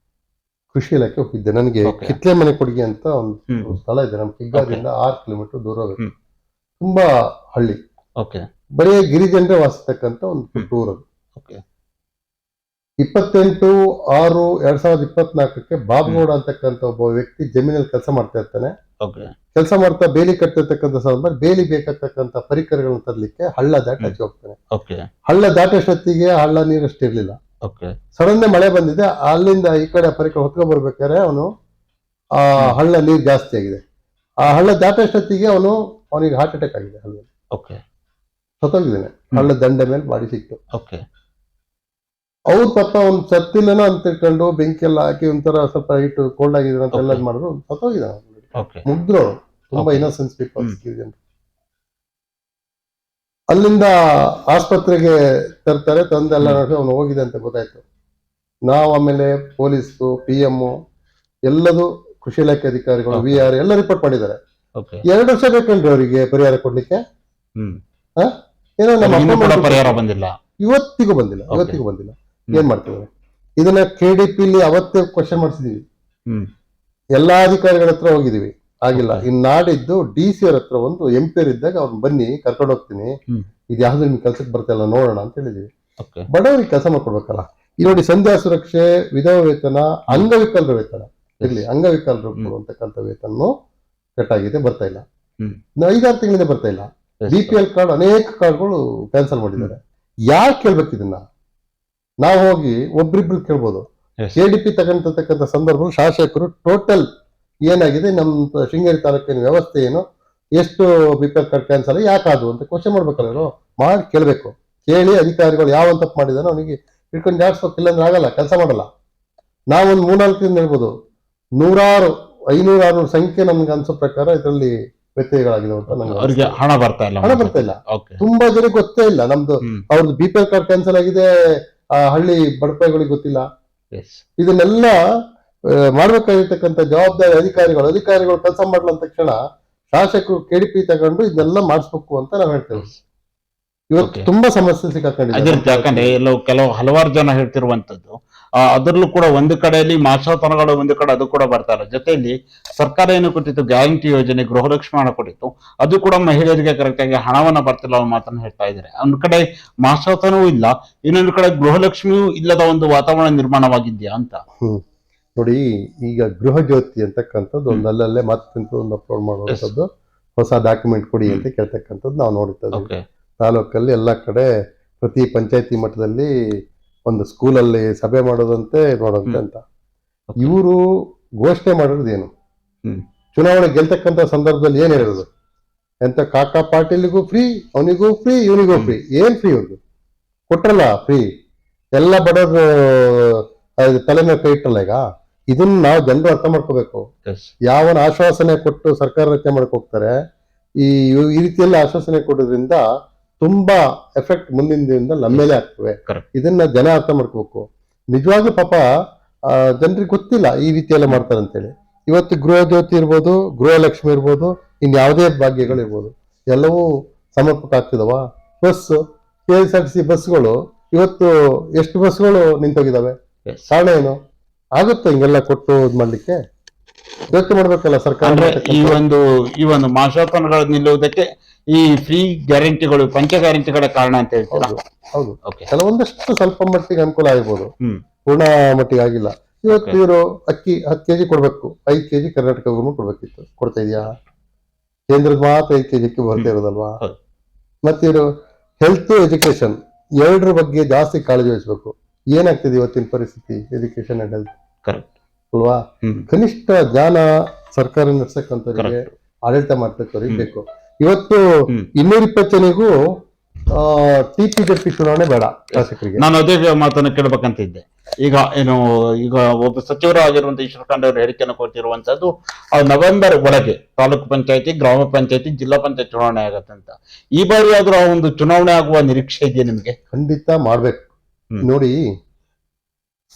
Speaker 2: ಕೃಷಿ ಇಲಾಖೆ ಹೋಗಿದ್ದೆ. ನನಗೆ ಕಿತ್ಲೆ ಮನೆ ಕೊಡುಗೆ ಅಂತ ಒಂದು ಸ್ಥಳ ಇದೆ, ನಮ್ಮ ಕಿಗ್ಗಾದಿಂದ 6 ಕಿಲೋಮೀಟರ್ ದೂರ ಹೋಗುತ್ತೆ. ತುಂಬಾ ಹಳ್ಳಿ, ಬರೀ ಗಿರಿಜನರೇ ವಾಸಿಸ್ತಕ್ಕಂಥ ಒಂದು ಟೂರ್. ಅದು 28/6/2024 ಬಾಬುಗೌಡ ಅಂತಕ್ಕಂಥ ಒಬ್ಬ ವ್ಯಕ್ತಿ ಜಮೀನಲ್ಲಿ ಕೆಲಸ ಮಾಡ್ತಾ ಇರ್ತಾನೆ. ಕೆಲಸ ಮಾಡ್ತಾ ಬೇಲಿ ಕಟ್ಟಿರ್ತಕ್ಕಂಥ ಸಂದರ್ಭ ಬೇಲಿ ಬೇಕಾಗ್ತಕ್ಕಂಥ ಪರಿಕರಗಳನ್ನು ತರಲಿಕ್ಕೆ ಹಳ್ಳ ದಾಟಿ ಹಚ್ಚಿ ಹೋಗ್ತಾನೆ. ಹಳ್ಳ ದಾಟಷ್ಟೊತ್ತಿಗೆ ಹಳ್ಳ ನೀರಷ್ಟು ಇರ್ಲಿಲ್ಲ. ಸಡನ್ ಮಳೆ ಬಂದಿದೆ, ಅಲ್ಲಿಂದ ಈ ಕಡೆ ಪರಿಕರ ಹೊತ್ಕೊಂಡ್ ಬರ್ಬೇಕಾದ್ರೆ ಅವನು ಆ ಹಳ್ಳ ನೀರು ಜಾಸ್ತಿ ಆಗಿದೆ. ಆ ಹಳ್ಳ ದಾಟಷ್ಟೊತ್ತಿಗೆ ಅವನಿಗೆ ಹಾರ್ಟ್ ಅಟ್ಯಾಕ್ ಆಗಿದೆ. ಸತ್ತೋಗಿದ್ದಾನೆ. ಹಳ್ಳ ದಂಡೆ ಮೇಲೆ ಬಾಡಿ ಸಿಕ್ತು. ಅವ್ರ ಪಾಪ ಅವ್ನು ಸತ್ತಿಲ್ಲನೋ ಅಂತ ತಿಳ್ಕೊಂಡು ಬೆಂಕಿ ಎಲ್ಲ ಹಾಕಿ ಒಂಥರ ಸ್ವಲ್ಪ ಹೀಟ್ ಕೋಲ್ಡ್ ಆಗಿದ್ರೆ ಅಂತ ಎಲ್ಲ ಮಾಡಿದ್ರು, ಸತ್ತೋಗಿದ್ದಾನೆ. ಮುಗ್ದ್ರು, ತುಂಬಾ ಇನ್ನೋಸೆನ್ಸ್ ಪೀಪಲ್ಸ್. ಅಲ್ಲಿಂದ ಆಸ್ಪತ್ರೆಗೆ ತರ್ತಾರೆ, ತಂದೆಲ್ಲ ನೋಡಿ ಅವನು ಹೋಗಿದೆ ಅಂತ ಗೊತ್ತಾಯ್ತು. ನಾವು ಆಮೇಲೆ ಪೊಲೀಸು, PM ಎಲ್ಲದು, ಕೃಷಿ ಇಲಾಖೆ ಅಧಿಕಾರಿಗಳು, VR ಎಲ್ಲ ರಿಪೋರ್ಟ್ ಮಾಡಿದ್ದಾರೆ. 2 ವರ್ಷ ಬೇಕಂಡ್ರಿ ಅವರಿಗೆ ಪರಿಹಾರ ಕೊಡ್ಲಿಕ್ಕೆ. ಏನೋ ನಮ್ಮ
Speaker 1: ಪರಿಹಾರ ಬಂದಿಲ್ಲ,
Speaker 2: ಇವತ್ತಿಗೂ ಬಂದಿಲ್ಲ. ಏನ್ ಮಾಡ್ತಿದ್ದಾರೆ ಇದನ್ನ? KDP ಅವತ್ತೇ ಕ್ವಶನ್ ಮಾಡಿಸಿದೀವಿ, ಎಲ್ಲಾ ಅಧಿಕಾರಿಗಳ ಹತ್ರ ಹೋಗಿದೀವಿ, ಆಗಿಲ್ಲ. ಇನ್ ನಾಡಿದ್ದು DC ಅವ್ರ ಹತ್ರ ಒಂದು MP ಇದ್ದಾಗ ಅವ್ರನ್ನ ಬನ್ನಿ ಕರ್ಕೊಂಡು ಹೋಗ್ತೀನಿ, ಇದು ಯಾವ್ದು ನಿಮ್ ಕೆಲ್ಸಕ್ಕೆ ಬರ್ತಾ ನೋಡೋಣ ಅಂತ ಹೇಳಿದೀವಿ. ಬಡವರಿಗೆ ಕೆಲಸ ಮಾಡ್ಕೊಡ್ಬೇಕಲ್ಲ. ಈ ನೋಡಿ, ಸಂಧ್ಯಾ ಸುರಕ್ಷೆ, ವಿಧವಾ ವೇತನ, ಅಂಗವಿಕಲರ ವೇತನ ಇರ್ಲಿ, ಅಂಗವಿಕಲರು ಕೊಡುವಂತಕ್ಕಂಥ ವೇತನ ಕಟ್ಟಾಗಿದೆ, ಬರ್ತಾ ಇಲ್ಲ. 5-6 ತಿಂಗಳಿಂದ ಬರ್ತಾ ಇಲ್ಲ. BPL ಕಾರ್ಡ್ ಅನೇಕ ಕಾರ್ಡ್ಗಳು ಕ್ಯಾನ್ಸಲ್ ಮಾಡಿದ್ದಾರೆ. ಯಾರು ಕೇಳ್ಬೇಕು ಇದನ್ನ? ನಾವು ಹೋಗಿ ಒಬ್ರಿಬ್ರು ಕೇಳ್ಬೋದು. KDP ತಗೊಂತಕ್ಕಂಥ ಸಂದರ್ಭದಲ್ಲಿ ಶಾಸಕರು ಟೋಟಲ್ ಏನಾಗಿದೆ, ನಮ್ಮ ಶೃಂಗೇರಿ ತಾಲೂಕಿನ ವ್ಯವಸ್ಥೆ ಏನು, ಎಷ್ಟು BPL ಕಾರ್ಡ್ ಕ್ಯಾನ್ಸಲ್, ಯಾಕಾದು ಅಂತ ಕ್ವಶನ್ ಮಾಡ್ಬೇಕಲ್ಲ. ಮಾಡಿ ಕೇಳ್ಬೇಕು. ಕೇಳಿ ಅಧಿಕಾರಿಗಳು ಯಾವ ತಪ್ಪು ಮಾಡಿದಾನೋ ಅವನಿಗೆ ಹಿಡ್ಕೊಂಡು ಜಾಡ್ಸ್ಬೇಕು, ಇಲ್ಲಾಂದ್ರೆ ಆಗಲ್ಲ, ಕೆಲಸ ಮಾಡಲ್ಲ. ನಾವೊಂದು 3-4 ದಿನ ಹೇಳ್ಬೋದು, 100-500-600 ಸಂಖ್ಯೆ ನಮ್ಗೆ ಅನ್ಸೋ ಪ್ರಕಾರ ಇದರಲ್ಲಿ ವ್ಯತ್ಯಯಗಳಾಗಿದೆ ಅಂತ
Speaker 1: ನಮ್ಗೆ ಹಣ ಬರ್ತಾ ಇಲ್ಲ.
Speaker 2: ತುಂಬಾ ಜನಕ್ಕೆ ಗೊತ್ತೇ ಇಲ್ಲ ನಮ್ದು ಅವ್ರದ್ದು BPL ಕಾರ್ಡ್ ಕ್ಯಾನ್ಸಲ್ ಆಗಿದೆ, ಹಳ್ಳಿ ಬಡಪಾಯಿಗಳಿಗೆ ಗೊತ್ತಿಲ್ಲ. ಇದನ್ನೆಲ್ಲ ಮಾಡ್ಬೇಕಾಗಿರ್ತಕ್ಕಂಥ ಜವಾಬ್ದಾರಿ ಅಧಿಕಾರಿಗಳು ಕೆಲಸ ಮಾಡ್ಲ ತಕ್ಷಣ ಶಾಸಕರು KDP ತಗೊಂಡು ಇದನ್ನೆಲ್ಲ ಮಾಡಿಸ್ಬೇಕು ಅಂತ ನಾವು ಹೇಳ್ತೇವೆ. ಇವತ್ತು ತುಂಬಾ ಸಮಸ್ಯೆ ಸಿಕ್ಕಾಕೊಂಡಿದೆ.
Speaker 1: ಯಾಕಂದ್ರೆ ಕೆಲವು ಹಲವಾರು ಜನ ಹೇಳ್ತಿರುವಂತದ್ದು, ಅದರಲ್ಲೂ ಕೂಡ ಒಂದು ಕಡೆಯಲ್ಲಿ ಮಾಸಾತನಗಳು, ಒಂದು ಕಡೆ ಅದು ಕೂಡ ಬರ್ತಾ ಇಲ್ಲ. ಜೊತೆಯಲ್ಲಿ ಸರ್ಕಾರ ಏನು ಕೊಟ್ಟಿತ್ತು, ಗ್ಯಾರಂಟಿ ಯೋಜನೆ, ಗೃಹಲಕ್ಷ್ಮಿ ಹಣ ಕೊಟ್ಟಿತ್ತು, ಅದು ಕೂಡ ಮಹಿಳೆಯರಿಗೆ ಕರೆಕ್ಟ್ ಆಗಿ ಹಣವನ್ನ ಬರ್ತಿಲ್ಲ ಅನ್ನೋ ಮಾತನ್ನ ಹೇಳ್ತಾ ಇದ್ದಾರೆ. ಒಂದ್ ಕಡೆ ಮಾಸಾತನವೂ ಇಲ್ಲ, ಇನ್ನೊಂದು ಕಡೆ ಗೃಹಲಕ್ಷ್ಮಿಯೂ ಇಲ್ಲದ ಒಂದು ವಾತಾವರಣ ನಿರ್ಮಾಣವಾಗಿದ್ಯಾ ಅಂತ.
Speaker 2: ನೋಡಿ, ಈಗ ಗೃಹ ಜ್ಯೋತಿ ಅಂತಕ್ಕಂಥದ್ದು ಒಂದಲ್ಲೇ ಮತ್ತೆ ಒಂದು ಅಪ್ಲೋಡ್ ಮಾಡುವಂಥದ್ದು, ಹೊಸ ಡಾಕ್ಯುಮೆಂಟ್ ಕೊಡಿ ಅಂತ ಕೇಳ್ತಕ್ಕಂಥದ್ದು ನಾವು ನೋಡ್ತೇವೆ. ತಾಲೂಕಲ್ಲಿ ಎಲ್ಲ ಕಡೆ ಪ್ರತಿ ಪಂಚಾಯತಿ ಮಟ್ಟದಲ್ಲಿ ಒಂದು ಸ್ಕೂಲಲ್ಲಿ ಸಭೆ ಮಾಡೋದಂತೆ ಅಂತ. ಇವರು ಘೋಷಣೆ ಮಾಡೋದು ಏನು? ಚುನಾವಣೆ ಗೆಲ್ತಕ್ಕಂಥ ಸಂದರ್ಭದಲ್ಲಿ ಏನ್ ಹೇಳೋದು? ಎಂತ ಕಾಕಾ ಪಾಟೀಲ್ಗೂ ಫ್ರೀ, ಅವನಿಗೂ ಫ್ರೀ, ಇವನಿಗೂ ಫ್ರೀ. ಏನ್ ಫ್ರೀ? ಅವ್ರಿಗೆ ಕೊಟ್ರಲ್ಲ ಫ್ರೀ, ಎಲ್ಲ ಬಡವರು ತಲೆ ಮೇಲೆ ಕೈ ಇಟ್ಟಲ್ಲ. ಈಗ ಇದನ್ನ ನಾವು ಜನರು ಅರ್ಥ ಮಾಡ್ಕೋಬೇಕು. ಯಾವನ ಆಶ್ವಾಸನೆ ಕೊಟ್ಟು ಸರ್ಕಾರ ರಚನೆ ಮಾಡಕ್ ಹೋಗ್ತಾರೆ, ಈ ರೀತಿಯಲ್ಲಿ ಆಶ್ವಾಸನೆ ಕೊಡೋದ್ರಿಂದ ತುಂಬಾ ಎಫೆಕ್ಟ್ ಮುಂದಿನ ದಿನದಲ್ಲಿ ನಮ್ಮ ಮೇಲೆ ಆಗ್ತವೆ.
Speaker 1: Correct.
Speaker 2: ಇದನ್ನ ಜನ ಅರ್ಥ ಮಾಡ್ಕೋಬೇಕು. ನಿಜವಾಗ್ಲೂ ಪಾಪ ಜನರಿಗೆ ಗೊತ್ತಿಲ್ಲ ಈ ರೀತಿ ಎಲ್ಲ ಮಾಡ್ತಾರೆ ಅಂತೇಳಿ. ಇವತ್ತು ಗೃಹ ಜ್ಯೋತಿ ಇರ್ಬೋದು, ಗೃಹಲಕ್ಷ್ಮಿ ಇರ್ಬೋದು, ಇನ್ಯಾವುದೇ ಭಾಗ್ಯಗಳು ಇರ್ಬೋದು, ಎಲ್ಲವೂ ಸಮರ್ಪಕ ಆಗ್ತಿದವ. ಬಸ್ KSRTC ಬಸ್ಗಳು ಇವತ್ತು ಎಷ್ಟು ಬಸ್ಗಳು ನಿಂತೋಗಿದಾವೆ.
Speaker 1: Yes.
Speaker 2: ಕಾರಣ ಏನು? ಆಗುತ್ತೆ ಹಿಂಗೆಲ್ಲ ಕೊಟ್ಟು ಇದ್ ಮಾಡ್ಲಿಕ್ಕೆ? ಯೋಚನೆ ಮಾಡ್ಬೇಕಲ್ಲ ಸರ್ಕಾರ.
Speaker 1: ಅಂದ್ರೆ ಈ ಒಂದು ಮಾಶಾಸನಗಳು ನಿಲ್ಲುವುದಕ್ಕೆ ಈ ಫ್ರೀ ಗ್ಯಾರಂಟಿಗಳು, ಪಂಚ ಗ್ಯಾರಂಟಿಗಳ ಕಾರಣ ಅಂತ ಹೇಳ್ತೀರಾ?
Speaker 2: ಹೌದು ಹೌದು.
Speaker 1: ಓಕೆ.
Speaker 2: ಕೆಲವೊಂದಷ್ಟು ಸ್ವಲ್ಪ ಮಟ್ಟಿಗೆ ಅನುಕೂಲ ಆಗ್ಬೋದು,
Speaker 1: ಹ್ಮ್.
Speaker 2: ಪೂರ್ಣ ಮಟ್ಟಿಗೆ ಆಗಿಲ್ಲ. ಇವತ್ತು ಇವರು ಅಕ್ಕಿ 10 kg ಕೊಡ್ಬೇಕು, 5 kg ಕರ್ನಾಟಕ ಗೌರ್ಮೆಂಟ್ ಕೊಡ್ಬೇಕಿತ್ತು. ಕೊಡ್ತಾ ಇದೆಯಾ? ಕೇಂದ್ರದ ಮಾತ್ರ 5 kg ಬರ್ತಾ ಇರೋದಲ್ವಾ?
Speaker 1: ಹೌದು.
Speaker 2: ಮತ್ತೆ ಇವರು ಹೆಲ್ತ್ ಎಜುಕೇಶನ್ ಎರಡರ ಬಗ್ಗೆ ಜಾಸ್ತಿ ಕಾಳಜಿ ವಹಿಸ್ಬೇಕು. ಏನಾಗ್ತಿದೆ ಇವತ್ತಿನ ಪರಿಸ್ಥಿತಿ ಎಜುಕೇಶನ್ ಅಂಡ್ ಹೆಲ್ತ್
Speaker 1: ಕರೆಕ್ಟ್
Speaker 2: ಅಲ್ವಾ?
Speaker 1: ಹ್ಮ್.
Speaker 2: ಕನಿಷ್ಠ ಜ್ಞಾನ ಸರ್ಕಾರ ನಡೆಸಕ್ಕಂಥವ್ರಿಗೆ, ಆಡಳಿತ ಮಾಡ್ತಕ್ಕವ್ರಿಗೆ ಬೇಕು. ಇವತ್ತು
Speaker 1: ಹ್ಮ್.
Speaker 2: 220 ಜನಗೂ TP ಚುನಾವಣೆ ಬೇಡ ಶಾಸಕರಿಗೆ.
Speaker 1: ನಾನು ಅದೇ ಮಾತನ್ನು ಕೇಳಬೇಕಂತಿದ್ದೆ. ಈಗ ಒಬ್ಬ ಸಚಿವರಾಗಿರುವಂತಹ ಈಶ್ವರ ಖಂಡ್ರೆ ಅವರು ಹೇಳಿಕೆಯನ್ನು ಕೊಟ್ಟಿರುವಂತದ್ದು ನವೆಂಬರ್ ಒಳಗೆ ತಾಲೂಕು ಪಂಚಾಯತಿ, ಗ್ರಾಮ ಪಂಚಾಯತಿ, ಜಿಲ್ಲಾ ಪಂಚಾಯತ್ ಚುನಾವಣೆ ಆಗತ್ತೆ ಅಂತ. ಈ ಬಾರಿ ಆದ್ರೂ ಆ ಒಂದು ಚುನಾವಣೆ ಆಗುವ ನಿರೀಕ್ಷೆ ಇದೆಯಾ ನಿಮಗೆ?
Speaker 2: ಖಂಡಿತ ಮಾಡ್ಬೇಕು.
Speaker 1: ಹ್ಮ್.
Speaker 2: ನೋಡಿ,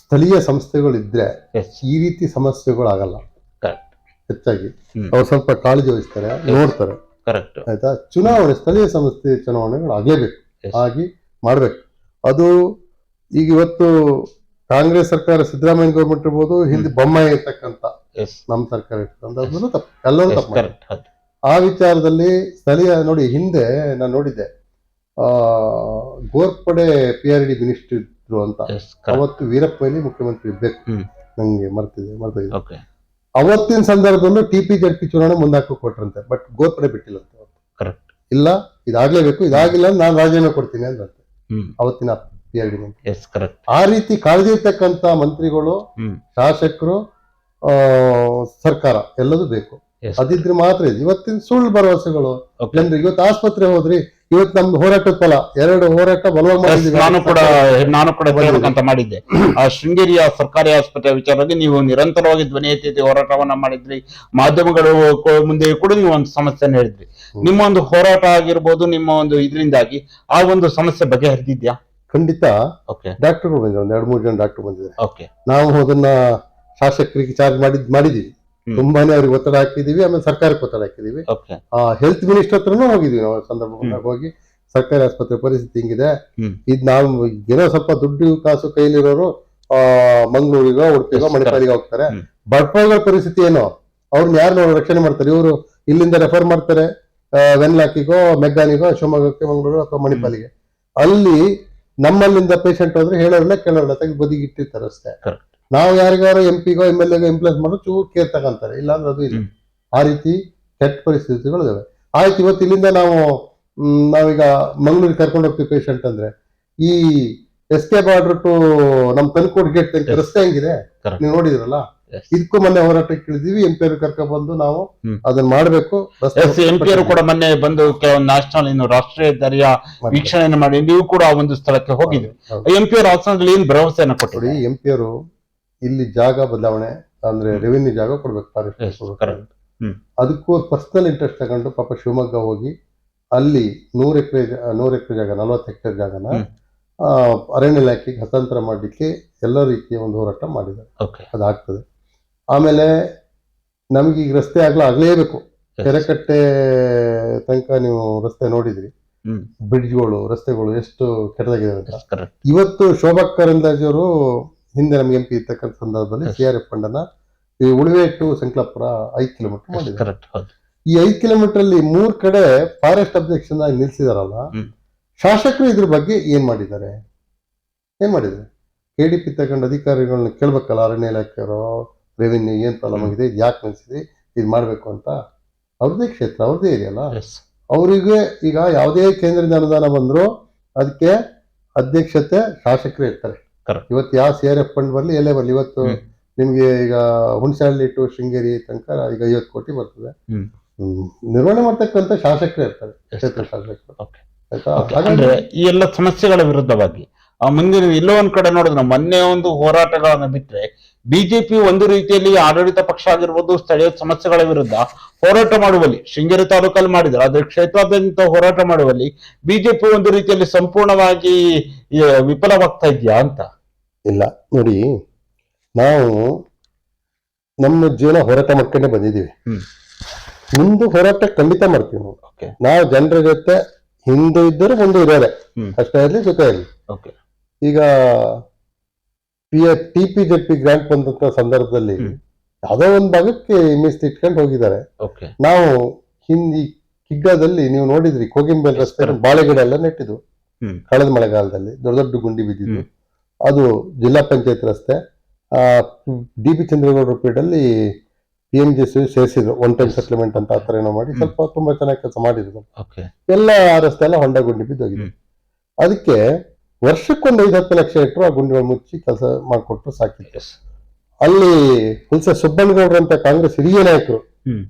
Speaker 2: ಸ್ಥಳೀಯ ಸಂಸ್ಥೆಗಳಿದ್ರೆ
Speaker 1: Yes.
Speaker 2: ಈ ರೀತಿ ಸಮಸ್ಯೆಗಳು ಆಗಲ್ಲ.
Speaker 1: Correct.
Speaker 2: ಹೆಚ್ಚಾಗಿ
Speaker 1: ಹ್ಮ್.
Speaker 2: ಅವ್ರು ಸ್ವಲ್ಪ ಕಾಳಜಿ ವಹಿಸ್ತಾರೆ, ನೋಡ್ತಾರೆ.
Speaker 1: ಕರೆಕ್ಟ್.
Speaker 2: ಆಯ್ತಾ? ಚುನಾವಣೆ, ಸ್ಥಳೀಯ ಸಂಸ್ಥೆ ಚುನಾವಣೆಗಳು ಆಗ್ಲೇಬೇಕು,
Speaker 1: Yes.
Speaker 2: ಆಗಿ ಮಾಡ್ಬೇಕು. ಅದು ಈಗ ಇವತ್ತು ಕಾಂಗ್ರೆಸ್ ಸರ್ಕಾರ, ಸಿದ್ದರಾಮಯ್ಯ ಗೌರ್ಮೆಂಟ್ ಇರ್ಬೋದು, ಹಿಂದೆ ಬೊಮ್ಮಾಯಿ ಇರ್ತಕ್ಕಂಥ
Speaker 1: Yes.
Speaker 2: ನಮ್ಮ ಸರ್ಕಾರ ಇರ್ತಕ್ಕಂಥ, ಅದನ್ನು ತಪ್ಪು, ಎಲ್ಲರೂ
Speaker 1: Yes,
Speaker 2: ತಪ್ಪು.
Speaker 1: correct. ಹೌದು.
Speaker 2: ಆ ವಿಚಾರದಲ್ಲಿ ಸ್ಥಳೀಯ ನೋಡಿ, ಹಿಂದೆ ನಾನು ನೋಡಿದ್ದೆ, ಗೋರ್ಪಡೆ PRD ಮಿನಿಸ್ಟರ್ ಇದ್ರು ಅಂತ.
Speaker 1: Yes, correct.
Speaker 2: ಅವತ್ತು ವೀರಪ್ಪ ಮೊಯ್ಲಿ ಮುಖ್ಯಮಂತ್ರಿ ಇರ್ಬೇಕು,
Speaker 1: ಹ್ಮ್.
Speaker 2: ನಂಗೆ ಮರ್ತಿದೆ.
Speaker 1: Okay.
Speaker 2: ಅವತ್ತಿನ ಸಂದರ್ಭದಲ್ಲೂ TP ಚುನಾವಣೆ ಮುಂದಾಕೋ ಕೊಟ್ರಂತೆ, ಬಟ್ ಗೋರ್ಪಡೆ ಬಿಟ್ಟಿಲ್ಲ ಅಂತ.
Speaker 1: Correct.
Speaker 2: ಇಲ್ಲ, ಇದಾಗ್ಲೇಬೇಕು, ಇದಾಗಿಲ್ಲ ನಾನು ರಾಜೀನಾಮೆ ಕೊಡ್ತೀನಿ ಅಂದ್ರಂತೆ
Speaker 1: ಹ್ಮ್.
Speaker 2: ಅವತ್ತಿನ PRD ಮಂತ್ರಿ.
Speaker 1: Yes, correct.
Speaker 2: ಆ ರೀತಿ ಕಾಳಜಿ ಇರ್ತಕ್ಕಂಥ ಮಂತ್ರಿಗಳು,
Speaker 1: ಹ್ಮ್.
Speaker 2: ಶಾಸಕರು, ಸರ್ಕಾರ ಎಲ್ಲದೂ ಬೇಕು.
Speaker 1: Yes.
Speaker 2: ಅದಿದ್ರೆ ಮಾತ್ರ ಇದೆ. ಇವತ್ತಿನ ಸುಳ್ಳು ಭರವಸೆಗಳು
Speaker 1: Okay.
Speaker 2: ಜನರಿಗೆ. ಇವತ್ತು ಆಸ್ಪತ್ರೆ ಹೋದ್ರಿ, ಇವತ್ತು ನಮ್ದು ಹೋರಾಟದ ಫಲ, 2 ಹೋರಾಟ ಬಲವಾಗಿ
Speaker 1: Yes,
Speaker 2: ಮಾಡಿದ್ದೀವಿ.
Speaker 1: ನಾನು ಕೂಡ ಕೇಳಬೇಕಂತ ಮಾಡಿದ್ದೆ. ಆ ಶೃಂಗೇರಿಯ ಸರ್ಕಾರಿ ಆಸ್ಪತ್ರೆ ವಿಚಾರವಾಗಿ ನೀವು ನಿರಂತರವಾಗಿ ಧ್ವನಿ ಎತ್ತಿ ಹೋರಾಟವನ್ನ ಮಾಡಿದ್ರಿ. ಮಾಧ್ಯಮಗಳು ಮುಂದೆ ಕೂಡ ನೀವು ಒಂದು ಸಮಸ್ಯೆಯನ್ನು ಹೇಳಿದ್ರಿ. ನಿಮ್ಮ ಒಂದು ಹೋರಾಟ ಆಗಿರ್ಬೋದು, ನಿಮ್ಮ ಒಂದು ಇದರಿಂದಾಗಿ ಆ ಒಂದು ಸಮಸ್ಯೆ ಬಗೆಹರಿದಿದ್ಯಾ?
Speaker 2: ಖಂಡಿತ.
Speaker 1: ಓಕೆ.
Speaker 2: ಡಾಕ್ಟರ್ಗಳು ಬಂದಿದ್ದಾರೆ, 2-3 ಜನ ಡಾಕ್ಟರ್ ಬಂದಿದ್ದಾರೆ.
Speaker 1: ಓಕೆ.
Speaker 2: ನಾವು ಅದನ್ನ ಶಾಸಕರಿಗೆ ಚಾರ್ಜ್ ಮಾಡಿದೀವಿ.
Speaker 1: ಹ್ಮ್.
Speaker 2: ತುಂಬಾನೇ ಅವ್ರಿಗೆ ಒತ್ತಡ ಹಾಕಿದೀವಿ, ಆಮೇಲೆ ಸರ್ಕಾರಕ್ಕೆ ಒತ್ತಡ ಹಾಕಿದೀವಿ.
Speaker 1: ಓಕೆ.
Speaker 2: ಹೆಲ್ತ್ ಮಿನಿಸ್ಟರ್ ಹತ್ರನೂ ಹೋಗಿದೀವಿ ನಾವು ಸಂದರ್ಭ ಬಂದಾಗ. ಹೋಗಿ ಸರ್ಕಾರಿ ಆಸ್ಪತ್ರೆ ಪರಿಸ್ಥಿತಿ ಹಿಂಗಿದೆ,
Speaker 1: ಹ್ಮ್.
Speaker 2: ಇದ್ ನಾವು ಏನೋ ಸ್ವಲ್ಪ ದುಡ್ಡು ಕಾಸು ಕೈಲಿರೋರು ಮಂಗಳೂರಿಗೋ, ಉಡುಪಿಗೋ,
Speaker 1: Yes,
Speaker 2: ಮಣಿಪಾಲಿಗೆ ಹೋಗ್ತಾರೆ.
Speaker 1: ಹ್ಮ್.
Speaker 2: ಬಡಪಾಯಿಗಳ ಪರಿಸ್ಥಿತಿ ಏನೋ, ಅವ್ರನ್ನ ಯಾರು ರಕ್ಷಣೆ ಮಾಡ್ತಾರೆ? ಇವರು ಇಲ್ಲಿಂದ ರೆಫರ್ ಮಾಡ್ತಾರೆ ವೆನ್ಲಾಕಿಗೋ, ಮೆಗ್ಗಾನಿಗೋ, ಶಿವಮೊಗ್ಗಕ್ಕೆ, ಮಂಗಳೂರು ಅಥವಾ ಮಣಿಪಾಲಿಗೆ. ಅಲ್ಲಿ ನಮ್ಮಲ್ಲಿಂದ ಪೇಷಂಟ್ ಹೋದ್ರೆ ಹೇಳೋರಲ್ಲ ಕೇಳೋರಲ್ಲ, ತೆಗೆದು ಬದಿಗಿಟ್ಟಿರ್ತಾರೆ ಅಷ್ಟೇ.
Speaker 1: Correct.
Speaker 2: ನಾವು ಯಾರಿಗಾರು MP-ಗೋ MLA-ಗೋ ಇಂಪ್ಲೇಸ್ ಮಾಡೋ ಚೂರು ಕೇರ್ ತಗೊಂತಾರೆ, ಇಲ್ಲಾಂದ್ರೆ ಅದು ಇಲ್ಲ.
Speaker 1: ಹ್ಮ್.
Speaker 2: ಆ ರೀತಿ ಕೆಟ್ಟ ಪರಿಸ್ಥಿತಿಗಳು ಇದಾವೆ. ಆಯ್ತು, ಇವತ್ತು ಇಲ್ಲಿಂದ ನಾವೀಗ ಮಂಗಳೂರಿಗೆ ಕರ್ಕೊಂಡು ಹೋಗ್ತೀವಿ ಪೇಷಂಟ್ ಅಂದ್ರೆ, ಈ SK ಬಾರ್ಡರ್ ಟು ನಮ್ ಕನ್ಕೋಡ್ ಗೇಟ್ ತನಕ
Speaker 1: Yes.
Speaker 2: ರಸ್ತೆ ಹೆಂಗಿದೆ
Speaker 1: Correct.
Speaker 2: ನೀವು ನೋಡಿದ್ರಲ್ಲ.
Speaker 1: Yes.
Speaker 2: ಇದಕ್ಕೂ ಮೊನ್ನೆ ಹೋರಾಟಕ್ಕೆ ಇಳಿದೀವಿ, MP ಅವ್ರು ಕರ್ಕೊಂಡ್ ಬಂದು ನಾವು
Speaker 1: ಹ್ಮ್.
Speaker 2: ಅದನ್ನ ಮಾಡ್ಬೇಕು.
Speaker 1: ಎಸ್, MP ಅವರು ಕೂಡ ಮೊನ್ನೆ ಬಂದು ಕೆಲವೊಂದು ನ್ಯಾಷನಲ್ ರಾಷ್ಟ್ರೀಯ ದರಿಯ ವೀಕ್ಷಣೆಯನ್ನು ಮಾಡಿ ನೀವು ಕೂಡ ಆ ಒಂದು ಸ್ಥಳಕ್ಕೆ ಹೋಗಿದ್ವಿ. MP ಅವರು ಹಾಸನದಲ್ಲಿ ಏನ್ ಭರವಸೆಯನ್ನು
Speaker 2: ನೋಡಿ,
Speaker 1: ಕೊಟ್ಟರು?
Speaker 2: MP ಅವರು ಇಲ್ಲಿ ಜಾಗ ಬದಲಾವಣೆ ಅಂದ್ರೆ ರೆವಿನ್ಯೂ ಜಾಗ ಕೊಡ್ಬೇಕು,
Speaker 1: Yes,
Speaker 2: ಫಾರೆಸ್ಟ್.
Speaker 1: correct. ಹ್ಮ್.
Speaker 2: ಅದಕ್ಕೂ ಪರ್ಸನಲ್ ಇಂಟ್ರೆಸ್ಟ್ ತಗೊಂಡು ಪಾಪ ಶಿವಮೊಗ್ಗ ಹೋಗಿ ಅಲ್ಲಿ 100 ಎಕರೆ ಜಾಗ, 40 ಹೆಕ್ಟೇರ್ ಜಾಗನ
Speaker 1: ಹ್ಮ್.
Speaker 2: ಅರಣ್ಯ ಇಲಾಖೆಗೆ ಹಸ್ತಾಂತರ ಮಾಡಲಿಕ್ಕೆ ಎಲ್ಲ ರೀತಿಯ ಒಂದು ಹೋರಾಟ ಮಾಡಿದ್ದಾರೆ.
Speaker 1: Okay.
Speaker 2: ಅದಾಗ್ತದೆ. ಆಮೇಲೆ ನಮ್ಗೆ ಈಗ ರಸ್ತೆ ಆಗ್ಲೇಬೇಕು.
Speaker 1: Yes.
Speaker 2: ಕೆರೆಕಟ್ಟೆ ತನಕ ನೀವು ರಸ್ತೆ ನೋಡಿದ್ರಿ,
Speaker 1: ಹ್ಮ್.
Speaker 2: ಬ್ರಿಡ್ಜ್ಗಳು, ರಸ್ತೆಗಳು ಎಷ್ಟು ಕೆಟ್ಟದಾಗಿದೆ ಅಂತ.
Speaker 1: Yes, correct.
Speaker 2: ಇವತ್ತು ಶೋಭಾ ಕರಂದ್ಲಾಜೆ ಅವರು ಹಿಂದೆ ನಮ್ಗೆ MP ಇರ್ತಕ್ಕಂಥ ಸಂದರ್ಭದಲ್ಲಿ
Speaker 1: Yes.
Speaker 2: CRF ಫಂಡ್ ಅನ್ನ ಈ ಉಳುವೆ ಟು ಸಂಕಲಾಪುರ 5 ಕಿಲೋಮೀಟರ್
Speaker 1: Yes,
Speaker 2: ಮಾಡಿದ್ದಾರೆ.
Speaker 1: correct. ಹೌದು.
Speaker 2: ಈ 5 ಕಿಲೋಮೀಟರ್ ಅಲ್ಲಿ 3 ಕಡೆ ಫಾರೆಸ್ಟ್ ಅಬ್ಜೆಕ್ಷನ್ ಆಗಿ ನಿಲ್ಸಿದಾರಲ್ಲ,
Speaker 1: ಹ್ಮ್.
Speaker 2: ಶಾಸಕರು ಇದ್ರ ಬಗ್ಗೆ ಏನ್ ಮಾಡಿದ್ದಾರೆ? KDP ತಗೊಂಡು ಅಧಿಕಾರಿಗಳನ್ನ ಕೇಳ್ಬೇಕಲ್ಲ, ಅರಣ್ಯ ಇಲಾಖೆಯವರು, ರೆವಿನ್ಯೂ ಏನ್ ಪ್ರಾಬ್ಲಮ್ ಆಗಿದೆ, ಇದು ಯಾಕೆ ನಿಲ್ಸಿದ್ರಿ, ಇದು ಮಾಡ್ಬೇಕು ಅಂತ. ಅವ್ರದೇ ಕ್ಷೇತ್ರ, ಅವ್ರದೇ ಏರಿಯಾ ಅಲ್ಲ.
Speaker 1: Yes.
Speaker 2: ಅವರಿಗೆ ಈಗ ಯಾವುದೇ ಕೇಂದ್ರದಿಂದ ಅನುದಾನ ಬಂದ್ರು ಅದಕ್ಕೆ ಅಧ್ಯಕ್ಷತೆ ಶಾಸಕರೇ ಇರ್ತಾರೆ.
Speaker 1: Correct.
Speaker 2: ಇವತ್ತು ಯಾವ CRF ಫಂಡ್ ಬರ್ಲಿ, ಎಲ್ಲೇ ಬರ್ಲಿ, ಇವತ್ತು
Speaker 1: ಹ್ಮ್.
Speaker 2: ನಿಮ್ಗೆ ಈಗ ಹುಣಸಹಳ್ಳಿ ಟು ಶೃಂಗೇರಿ ತನಕ ಈಗ 50 ಕೋಟಿ ಬರ್ತದೆ.
Speaker 1: ಹ್ಮ್.
Speaker 2: ನಿರ್ವಹಣೆ ಮಾಡ್ತಕ್ಕಂಥ ಶಾಸಕರೇ ಇರ್ತಾರೆ,
Speaker 1: Yes,
Speaker 2: ಕ್ಷೇತ್ರ
Speaker 1: correct.
Speaker 2: ಶಾಸಕರು.
Speaker 1: Okay.
Speaker 2: ಆಯ್ತಾ?
Speaker 1: Okay.
Speaker 2: ಹಾಗಾಗಿ
Speaker 1: ಅಂದ್ರೆ ಈ ಎಲ್ಲ ಸಮಸ್ಯೆಗಳ ವಿರುದ್ಧವಾಗಿ ಮುಂದಿನ ಎಲ್ಲೋ ಒಂದ್ ಕಡೆ ನೋಡಿದ್ರೆ ಮೊನ್ನೆ ಒಂದು ಹೋರಾಟಗಳನ್ನ ಬಿಟ್ರೆ ಬಿಜೆಪಿ ಒಂದು ರೀತಿಯಲ್ಲಿ ಆಡಳಿತ ಪಕ್ಷ ಆಗಿರ್ಬೋದು, ಸ್ಥಳೀಯ ಸಮಸ್ಯೆಗಳ ವಿರುದ್ಧ ಹೋರಾಟ ಮಾಡುವಲ್ಲಿ ಶೃಂಗೇರಿ ತಾಲೂಕಲ್ಲಿ ಮಾಡಿದ್ರು, ಆದ್ರೆ ಕ್ಷೇತ್ರಾದ್ಯಂತ ಹೋರಾಟ ಮಾಡುವಲ್ಲಿ ಬಿಜೆಪಿ ಒಂದು ರೀತಿಯಲ್ಲಿ ಸಂಪೂರ್ಣವಾಗಿ ವಿಫಲವಾಗ್ತಾ ಇದೆಯಾ ಅಂತ.
Speaker 2: ಇಲ್ಲ ನೋಡಿ, ನಾವು ನಮ್ಮ ಜೀವನ ಹೋರಾಟ ಮಾಡ್ಕೊಂಡೇ ಬಂದಿದ್ದೀವಿ. ಮುಂದೆ ಹೋರಾಟ ಖಂಡಿತ ಮಾಡ್ತೀವಿ ನಾವು. ನಾವು ಜನರ ಜೊತೆ ಹಿಂದೆ ಇದ್ದರೂ ಮುಂದೆ ಇರೋರೆ, ಕಷ್ಟ ಇರಲಿ ಜೊತೆ ಇರಲಿ. ಈಗ TPJP ಗ್ರಾಂಟ್ ಬಂದಂತ ಸಂದರ್ಭದಲ್ಲಿ ಯಾವುದೋ ಒಂದು ಭಾಗಕ್ಕೆ ಮೀಸಲು ಇಟ್ಕೊಂಡು ಹೋಗಿದ್ದಾರೆ. ನಾವು ಹಿಂದಿ ಕಿಗ್ಗಾದಲ್ಲಿ ನೀವು ನೋಡಿದ್ರಿ, ಕೋಗಿಂಬೆಲ್ ರಸ್ತೆ ಬಾಳೆಗಿಡ ಎಲ್ಲ ನೆಟ್ಟಿದ್ದು ಕಳೆದ ಮಳೆಗಾಲದಲ್ಲಿ ದೊಡ್ಡ ದೊಡ್ಡ ಗುಂಡಿ ಬಿದ್ದಿದ್ದು. ಅದು ಜಿಲ್ಲಾ ಪಂಚಾಯತ್ ರಸ್ತೆ. DP ಚಂದ್ರೇಗೌಡರ ಪೀಡಲ್ಲಿ PMJC ಸೇರಿಸಿದ್ರು, ಒನ್ ಟೈಮ್ ಸೆಟ್ಲ್ಮೆಂಟ್ ಅಂತ ಆತರ ಏನೋ ಮಾಡಿ ಸ್ವಲ್ಪ ತುಂಬಾ ಚೆನ್ನಾಗಿ ಕೆಲಸ ಮಾಡಿದ್ರು. ಎಲ್ಲ ಆ ರಸ್ತೆ ಎಲ್ಲ ಹೊಂಡ ಗುಂಡಿ ಬಿದ್ದೋಗಿದೆ. ಅದಕ್ಕೆ ವರ್ಷಕ್ಕೊಂದು 5-10 ಲಕ್ಷ ಇಟ್ಟರು ಆ ಗುಂಡಿಗಳು ಮುಚ್ಚಿ ಕೆಲಸ ಮಾಡಿಕೊಟ್ರು ಸಾಕಿತ್ತು. ಅಲ್ಲಿ ಹುಲ್ಸೆ ಸುಬ್ಬಣ್ಣಗೌಡ್ರು ಅಂತ ಕಾಂಗ್ರೆಸ್ ಹಿರಿಯ ನಾಯಕರು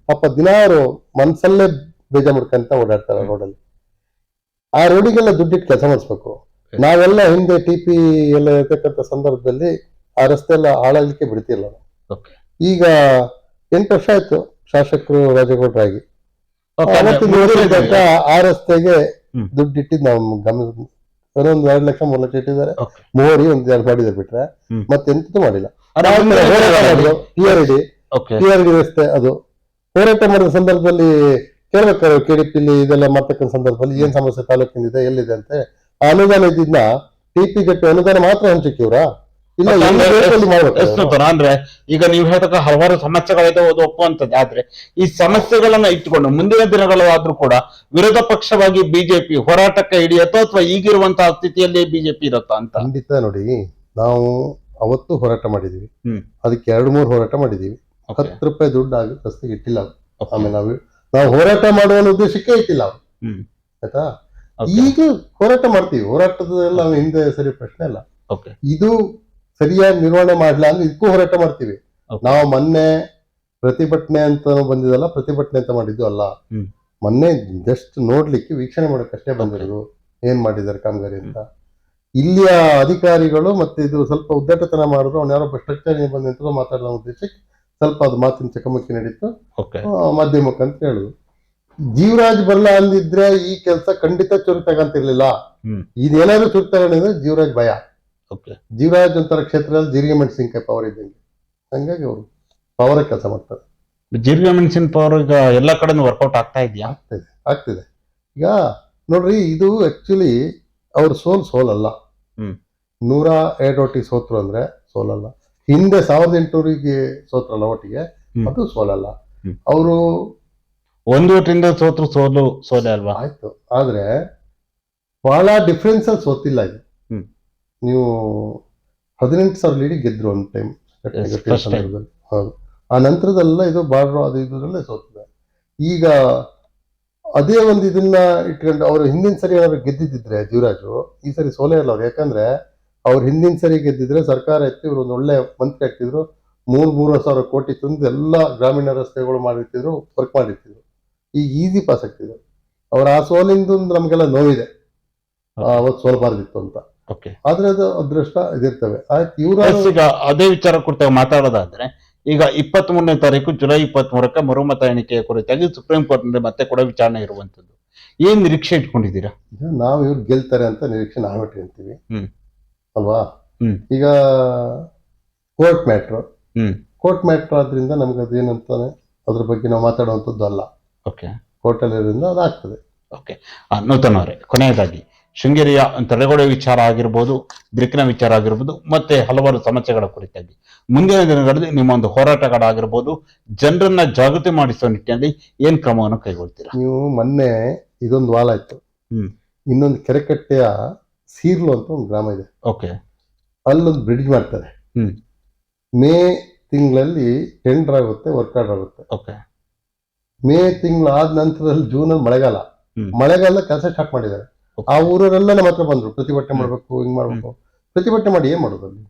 Speaker 2: ಪಾಪ ದಿನಾರು ಮನ್ಸಲ್ಲೇ ಬೇಜ ಮುಡ್ಕಂತ ಓಡಾಡ್ತಾರೆ ರೋಡಲ್ಲಿ. ಆ ರೋಡಿಗೆಲ್ಲ ದುಡ್ಡಿಟ್ಟು ಕೆಲಸ ಮಾಡಿಸ್ಬೇಕು. ನಾವೆಲ್ಲ ಹಿಂದೆ TP ಎಲ್ಲ ಇರ್ತಕ್ಕಂಥ ಸಂದರ್ಭದಲ್ಲಿ ಆ ರಸ್ತೆ ಎಲ್ಲ ಹಾಳಾಗ್ಲಿಕ್ಕೆ ಬಿಡ್ತಿಲ್ಲ. ಈಗ 8 ವರ್ಷ ಆಯ್ತು ಶಾಸಕರು ರಾಜೇಗೌಡರಾಗಿ. ಆ ರಸ್ತೆಗೆ ದುಡ್ಡಿಟ್ಟಿದ್ ನಾವು ಗಮನ ಒಂದೊಂದು 2 ಲಕ್ಷ 3 ಲಕ್ಷ ಇಟ್ಟಿದ್ದಾರೆ. ಮೋರಿ ಒಂದ್ 2 ಮಾಡಿದ್ದಾರೆ ಬಿಟ್ರೆ ಮತ್ತೆಂತೂ ಮಾಡಿಲ್ಲ. PRD ರಸ್ತೆ ಅದು ಹೋರಾಟ ಮಾಡಿದ ಸಂದರ್ಭದಲ್ಲಿ ಕೇಳ್ಬೇಕಾದ್ರೆ KDP ಇದೆಲ್ಲ ಮಾಡ್ತಕ್ಕಂಥ ಸಂದರ್ಭದಲ್ಲಿ ಏನ್ ಸಮಸ್ಯೆ ತಾಲೂಕಿನಿದೆ ಎಲ್ಲಿದೆ ಅಂತ ಅನುದಾನ ಇದ್ದಿದ್ನ TPJP ಅನುದಾನ ಮಾತ್ರ ಹಂಚಿಕ್ಕಿವ್ರ ಇಲ್ಲ
Speaker 1: ಅಂದ್ರೆ ಈಗ ನೀವು ಹೇಳ್ತಕ್ಕ ಹಲವಾರು ಸಮಸ್ಯೆಗಳಿದೆ, ಓದು ಒಪ್ಪುವಂತದ್ದು. ಆದ್ರೆ ಈ ಸಮಸ್ಯೆಗಳನ್ನ ಇಟ್ಟುಕೊಂಡು ಮುಂದಿನ ದಿನಗಳಾದ್ರೂ ಕೂಡ ವಿರೋಧ ಪಕ್ಷವಾಗಿ ಬಿಜೆಪಿ ಹೋರಾಟಕ್ಕೆ ಹಿಡಿಯತ್ತೋ ಅಥವಾ ಈಗಿರುವಂತಹ ಸ್ಥಿತಿಯಲ್ಲಿ ಬಿಜೆಪಿ ಇರುತ್ತಾ ಅಂತ?
Speaker 2: ಖಂಡಿತ ನೋಡಿ, ನಾವು ಅವತ್ತು ಹೋರಾಟ ಮಾಡಿದೀವಿ, ಅದಕ್ಕೆ 2-3 ಹೋರಾಟ ಮಾಡಿದೀವಿ. 10 ರೂಪಾಯಿ ದುಡ್ಡು ಆಗಿ ರಸ್ತೆಗೆ ಇಟ್ಟಿಲ್ಲ. ಆಮೇಲೆ ನಾವು ಹೋರಾಟ ಮಾಡುವ ಉದ್ದೇಶಕ್ಕೆ ಇಟ್ಟಿಲ್ಲ ಅವ್ರು, ಆಯ್ತಾ. ಈಗ ಹೋರಾಟ ಮಾಡ್ತೀವಿ, ಹೋರಾಟದೆಲ್ಲ ಹಿಂದೆ ಸರಿ ಪ್ರಶ್ನೆ ಇಲ್ಲ. ಇದು ಸರಿಯಾಗಿ ನಿರ್ವಹಣೆ ಮಾಡ್ಲಾ ಅಂದ್ರೆ ಇದಕ್ಕೂ ಹೋರಾಟ ಮಾಡ್ತೀವಿ ನಾವು. ಮೊನ್ನೆ ಪ್ರತಿಭಟನೆ ಅಂತ ಬಂದಿದಲ್ಲ, ಪ್ರತಿಭಟನೆ ಅಂತ ಮಾಡಿದ್ದು ಅಲ್ಲ. ಮೊನ್ನೆ ಜಸ್ಟ್ ನೋಡ್ಲಿಕ್ಕೆ ವೀಕ್ಷಣೆ ಮಾಡೋಕಷ್ಟೇ ಬಂದಿರೋದು, ಏನ್ ಮಾಡಿದ್ದಾರೆ ಕಾಮಗಾರಿ ಅಂತ. ಇಲ್ಲಿಯ ಅಧಿಕಾರಿಗಳು ಮತ್ತೆ ಇದು ಸ್ವಲ್ಪ ಉದ್ದಟತನ ಮಾಡಿದ್ರು, ಅವ್ನ ಯಾರೋ ಭ್ರಷ್ಟಾಚಾರ ಬಂದಂತ ಮಾತಾಡೋ ಉದ್ದೇಶಕ್ಕೆ ಸ್ವಲ್ಪ ಅದು ಮಾತಿನ ಚಕಮಕಿ ನಡೀತು ಮಾಧ್ಯಮಕ್ಕೆ ಅಂತ ಹೇಳುದು. ಜೀವರಾಜ್ ಬರಲ್ಲ ಅಂದಿದ್ರೆ ಈ ಕೆಲಸ ಖಂಡಿತ ಚುರು ತಗಂತಿರ್ಲಿಲ್ಲ. ಇದೇನಾದ್ರೂ ಚುರು ತಗೊಂಡಿದ್ರೆ ಜೀವರಾಜ್ ಭಯ. ಜೀವರಾಜ್ ಒಂಥರ ಕ್ಷೇತ್ರದಲ್ಲಿ ಜೀರಿಗೆ ಮೆಣಸಿನಕಾಯಿ ಪವರ್ ಇದ್ದಂಗೆ, ಹಂಗಾಗಿ ಅವರು ಪವರ್ ಕೆಲಸ ಮಾಡ್ತಾರೆ.
Speaker 1: ಜೀರಿಗೆ ಮೆಣಸಿನ ಪವರ್ ಈಗ ಎಲ್ಲ ಕಡೆ ವರ್ಕೌಟ್ ಆಗ್ತಾ ಇದೆಯಾ?
Speaker 2: ಆಗ್ತಿದೆ. ಈಗ ನೋಡ್ರಿ, ಇದು ಆಕ್ಚುಲಿ ಅವ್ರ ಸೋಲಲ್ಲ. 102 ಒಟ್ಟಿಗೆ ಸೋತ್ರು ಅಂದ್ರೆ ಸೋಲಲ್ಲ. ಹಿಂದೆ 1800 ಸೋತ್ರಲ್ಲ ಒಟ್ಟಿಗೆ, ಅದು ಸೋಲಲ್ಲ. ಅವರು
Speaker 1: 1 ಓಟಿಂದ ಸೋತ್ರು ಸೋಲೆ ಅಲ್ವಾ?
Speaker 2: ಆಯ್ತು, ಆದ್ರೆ ಬಹಳ ಡಿಫ್ರೆನ್ಸ್ ಅಲ್ಲಿ ಸೋತಿಲ್ಲ. ಇದು ನೀವು 18,000 ಲೀಡ್ ಗೆದ್ರು ಒಂದು ಟೈಮ್. ಹೌದು, ಆ ನಂತರದಲ್ಲ ಇದು ಬಾರ್ಡ್ರು ಅದು ಇದ್ರಲ್ಲೇ ಸೋತಿದೆ. ಈಗ ಅದೇ ಒಂದು ಇದನ್ನ ಇಟ್ಕೊಂಡು ಅವ್ರು ಹಿಂದಿನ ಸರಿ ಏನಾದ್ರು ಗೆದ್ದಿದ್ರೆ ಜೀವರಾಜು, ಈ ಸರಿ ಸೋಲೇ ಇಲ್ಲ ಅವ್ರು. ಯಾಕಂದ್ರೆ ಅವ್ರು ಹಿಂದಿನ ಸರಿ ಗೆದ್ದಿದ್ರೆ ಸರ್ಕಾರ ಎತ್ತಿ ಇವ್ರು ಒಂದು ಒಳ್ಳೆ ಮಂತ್ರಿ ಆಗ್ತಿದ್ರು. 3,000 ಕೋಟಿ ತಂದು ಎಲ್ಲ ಗ್ರಾಮೀಣ ರಸ್ತೆಗಳು ಮಾಡಿರ್ತಿದ್ರು, ವರ್ಕ್ ಮಾಡಿರ್ತಿದ್ರು. ಈಗ ಈಸಿ ಪಾಸ್ ಆಗ್ತಿದ್ರು. ಅವ್ರ ಆ ಸೋಲಿಂದ ನಮ್ಗೆಲ್ಲ ನೋವಿದೆ, ಅವತ್ತು ಸೋಲ್ಬಾರ್ದಿತ್ತು ಅಂತ. ಆದ್ರೆ ಅದು ಅದೃಷ್ಟ ಇದಿರ್ತವೆ. ಆಯ್ತು,
Speaker 1: ಈಗ ಅದೇ ವಿಚಾರ ಕುರಿತಾಗ ಮಾತಾಡೋದಾದ್ರೆ, ಈಗ 23ನೇ ತಾರೀಕು ಜುಲೈ 23ಕ್ಕೆ ಮರುಮತ ಎಣಿಕೆಯ ಕುರಿತಾಗಿ ಸುಪ್ರೀಂ ಕೋರ್ಟ್ ನಲ್ಲಿ ಮತ್ತೆ ಕೂಡ ವಿಚಾರಣೆ ಇರುವಂತದ್ದು. ಏನ್ ನಿರೀಕ್ಷೆ ಇಟ್ಕೊಂಡಿದ್ದೀರಾ?
Speaker 2: ನಾವು ಇವ್ರು ಗೆಲ್ತಾರೆ ಅಂತ ನಿರೀಕ್ಷೆ ನಾವಿಟ್ಟಿರ್ತೀವಿ ಅಲ್ವಾ. ಈಗ ಕೋರ್ಟ್ ಮ್ಯಾಟ್ರ್ ಆದ್ರಿಂದ ನಮ್ಗೆ ಅದೇನಂತಾನೆ ಅದ್ರ ಬಗ್ಗೆ ನಾವು ಮಾತಾಡುವಂಥದ್ದು ಅಲ್ಲ. ಕೋರ್ಟ್ ಅಲ್ಲಿ ಇರೋದ್ರಿಂದ ಅದಾಗ್ತದೆ.
Speaker 1: ನೂತನ್ ಅವರೇ, ಕೊನೆಯದಾಗಿ ಶೃಂಗೇರಿಯ ತಡೆಗೋಡೆ ವಿಚಾರ ಆಗಿರ್ಬೋದು, ಬಿರುಕಿನ ವಿಚಾರ ಆಗಿರ್ಬೋದು, ಮತ್ತೆ ಹಲವಾರು ಸಮಸ್ಯೆಗಳ ಕುರಿತಾಗಿ ಮುಂದಿನ ದಿನಗಳಲ್ಲಿ ನಿಮ್ಮ ಒಂದು ಹೋರಾಟಗಳಾಗಿರ್ಬೋದು, ಜನರನ್ನ ಜಾಗೃತಿ ಮಾಡಿಸುವ ನಿಟ್ಟಿನಲ್ಲಿ ಏನ್ ಕ್ರಮವನ್ನು ಕೈಗೊಳ್ತೀರಾ?
Speaker 2: ನೀವು ಮೊನ್ನೆ ಇದೊಂದು ವಾಲ ಆಯ್ತು, ಇನ್ನೊಂದು ಕೆರೆಕಟ್ಟೆಯ ಸೀರ್ಲು ಅಂತ ಒಂದು ಗ್ರಾಮ ಇದೆ, ಅಲ್ಲೊಂದು ಬ್ರಿಡ್ಜ್ ಮಾಡ್ತಾರೆ. ಮೇ ತಿಂಗಳಲ್ಲಿ ಟೆಂಡರ್ ಆಗುತ್ತೆ, ವರ್ಕ್ ಆರ್ಡರ್ ಆಗುತ್ತೆ. ಮೇ ತಿಂಗಳು ಆದ ನಂತರದಲ್ಲಿ ಜೂನ್ ಅಲ್ಲಿ ಮಳೆಗಾಲ ಕೆಲಸ ಸ್ಟಾರ್ಟ್ ಮಾಡಿದ್ದಾರೆ. ಆ ಊರವರೆಲ್ಲ ನಮ್ಮ ಹತ್ರ ಬಂದ್ರು, ಪ್ರತಿಭಟನೆ ಮಾಡ್ಬೇಕು, ಹಿಂಗ್ ಮಾಡ್ಬೇಕು. ಪ್ರತಿಭಟನೆ ಮಾಡಿ ಏನ್ ಮಾಡೋದು ಅಲ್ಲಿ?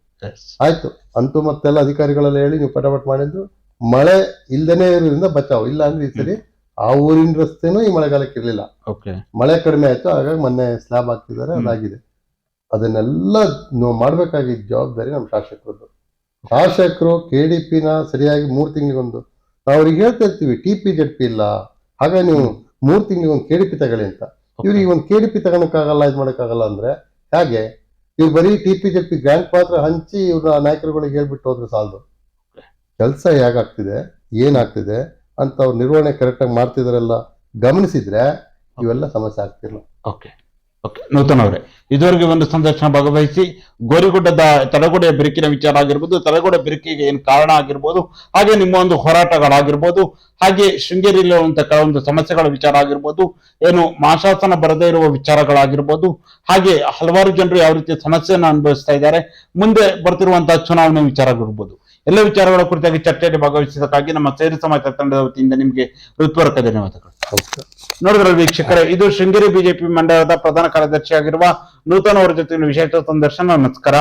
Speaker 2: ಆಯ್ತು, ಅಂತೂ ಮತ್ತೆಲ್ಲ ಅಧಿಕಾರಿಗಳೆಲ್ಲ ಹೇಳಿ ನೀವು ಪಟಾಪಟ್ ಮಾಡಿದ್ರು. ಮಳೆ ಇಲ್ದೇನೆ ಇರೋದ್ರಿಂದ ಬಚಾವ್. ಇಲ್ಲ ಅಂದ್ರೆ ಈ ಸರಿ ಆ ಊರಿನ ರಸ್ತೆನೂ ಈ ಮಳೆಗಾಲಕ್ಕೆ ಇರ್ಲಿಲ್ಲ. ಮಳೆ ಕಡಿಮೆ ಆಯ್ತು, ಹಾಗಾಗಿ ಮೊನ್ನೆ ಸ್ಲ್ಯಾಬ್ ಹಾಕ್ತಿದ್ದಾರೆ, ಅದಾಗಿದೆ. ಅದನ್ನೆಲ್ಲ ಮಾಡ್ಬೇಕಾಗಿದ್ದ ಜವಾಬ್ದಾರಿ ನಮ್ಮ ಶಾಸಕರದ್ದು. ಶಾಸಕರು KDP-ನ ಸರಿಯಾಗಿ 3 ತಿಂಗಳಿಗೊಂದು ನಾವು ಅವ್ರಿಗೆ ಹೇಳ್ತಾ ಇರ್ತೀವಿ TP-ZP ಇಲ್ಲ, ಹಾಗಾಗಿ ನೀವು 3 ತಿಂಗಳಿಗೊಂದು KDP ತಗೊಳ್ಳಿ ಅಂತ. ಇವ್ರಿಗೆ ಒಂದು KDP ತಗೊಳಕ್ಕಾಗಲ್ಲ, ಇದು ಮಾಡಕ್ಕಾಗಲ್ಲ ಅಂದ್ರೆ ಹೇಗೆ? ಇವ್ರು ಬರೀ TP-ZP ಗ್ರಾಂಟ್ ಮಾತ್ರ ಹಂಚಿ ಇವ್ರ ನಾಯಕರುಗಳಿಗೆ ಹೇಳ್ಬಿಟ್ಟು ಹೋದ್ರೆ ಸಾಲದು. ಕೆಲಸ ಹೇಗಾಗ್ತಿದೆ, ಏನಾಗ್ತಿದೆ ಅಂತ ಅವ್ರು ನಿರ್ವಹಣೆ ಕರೆಕ್ಟಾಗಿ ಮಾಡ್ತಿದಾರಲ್ಲ ಗಮನಿಸಿದ್ರೆ ಇವೆಲ್ಲ ಸಮಸ್ಯೆ ಆಗ್ತಿಲ್ಲ.
Speaker 1: ಓಕೆ ಓಕೆ ನೂತನ್ ಅವರೇ, ಇದುವರೆಗೆ ಒಂದು ಸಂದರ್ಶನ ಭಾಗವಹಿಸಿ ಗೋರಿಗುಡ್ಡದ ತಡೆಗೋಡೆಯ ಬಿರುಕಿನ ವಿಚಾರ ಆಗಿರ್ಬೋದು, ತಡೆಗೋಡೆ ಬಿರುಕಿಗೆ ಏನು ಕಾರಣ ಆಗಿರ್ಬೋದು, ಹಾಗೆ ನಿಮ್ಮ ಒಂದು ಹೋರಾಟಗಳಾಗಿರ್ಬೋದು, ಹಾಗೆ ಶೃಂಗೇರಿಯಲ್ಲಿರುವಂತಹ ಕೆಲವೊಂದು ಸಮಸ್ಯೆಗಳ ವಿಚಾರ ಆಗಿರ್ಬೋದು, ಏನು ಮಾಶಾಸನ ಬರದೇ ಇರುವ ವಿಚಾರಗಳಾಗಿರ್ಬೋದು, ಹಾಗೆ ಹಲವಾರು ಜನರು ಯಾವ ರೀತಿ ಸಮಸ್ಯೆಯನ್ನು ಅನುಭವಿಸ್ತಾ ಇದ್ದಾರೆ, ಮುಂದೆ ಬರ್ತಿರುವಂತಹ ಚುನಾವಣೆ ವಿಚಾರ ಆಗಿರ್ಬೋದು, ಎಲ್ಲ ವಿಚಾರಗಳ ಕುರಿತಾಗಿ ಚರ್ಚೆಯಲ್ಲಿ ಭಾಗವಹಿಸಿದ್ದಕ್ಕಾಗಿ ನಮ್ಮ ಸೇರಿ ಸಮಾಜ ತಂಡದ ವತಿಯಿಂದ ನಿಮಗೆ ಹೃತ್ಪೂರ್ವಕ ಧನ್ಯವಾದಗಳು. ನೋಡಿದ್ರೆ ವೀಕ್ಷಕರೇ, ಇದು ಶೃಂಗೇರಿ ಬಿಜೆಪಿ ಮಂಡಳದ ಪ್ರಧಾನ ಕಾರ್ಯದರ್ಶಿಯಾಗಿರುವ ನೂತನ್ ಅವರ ಜೊತೆ ವಿಶೇಷ ಸಂದರ್ಶನ. ನಮಸ್ಕಾರ.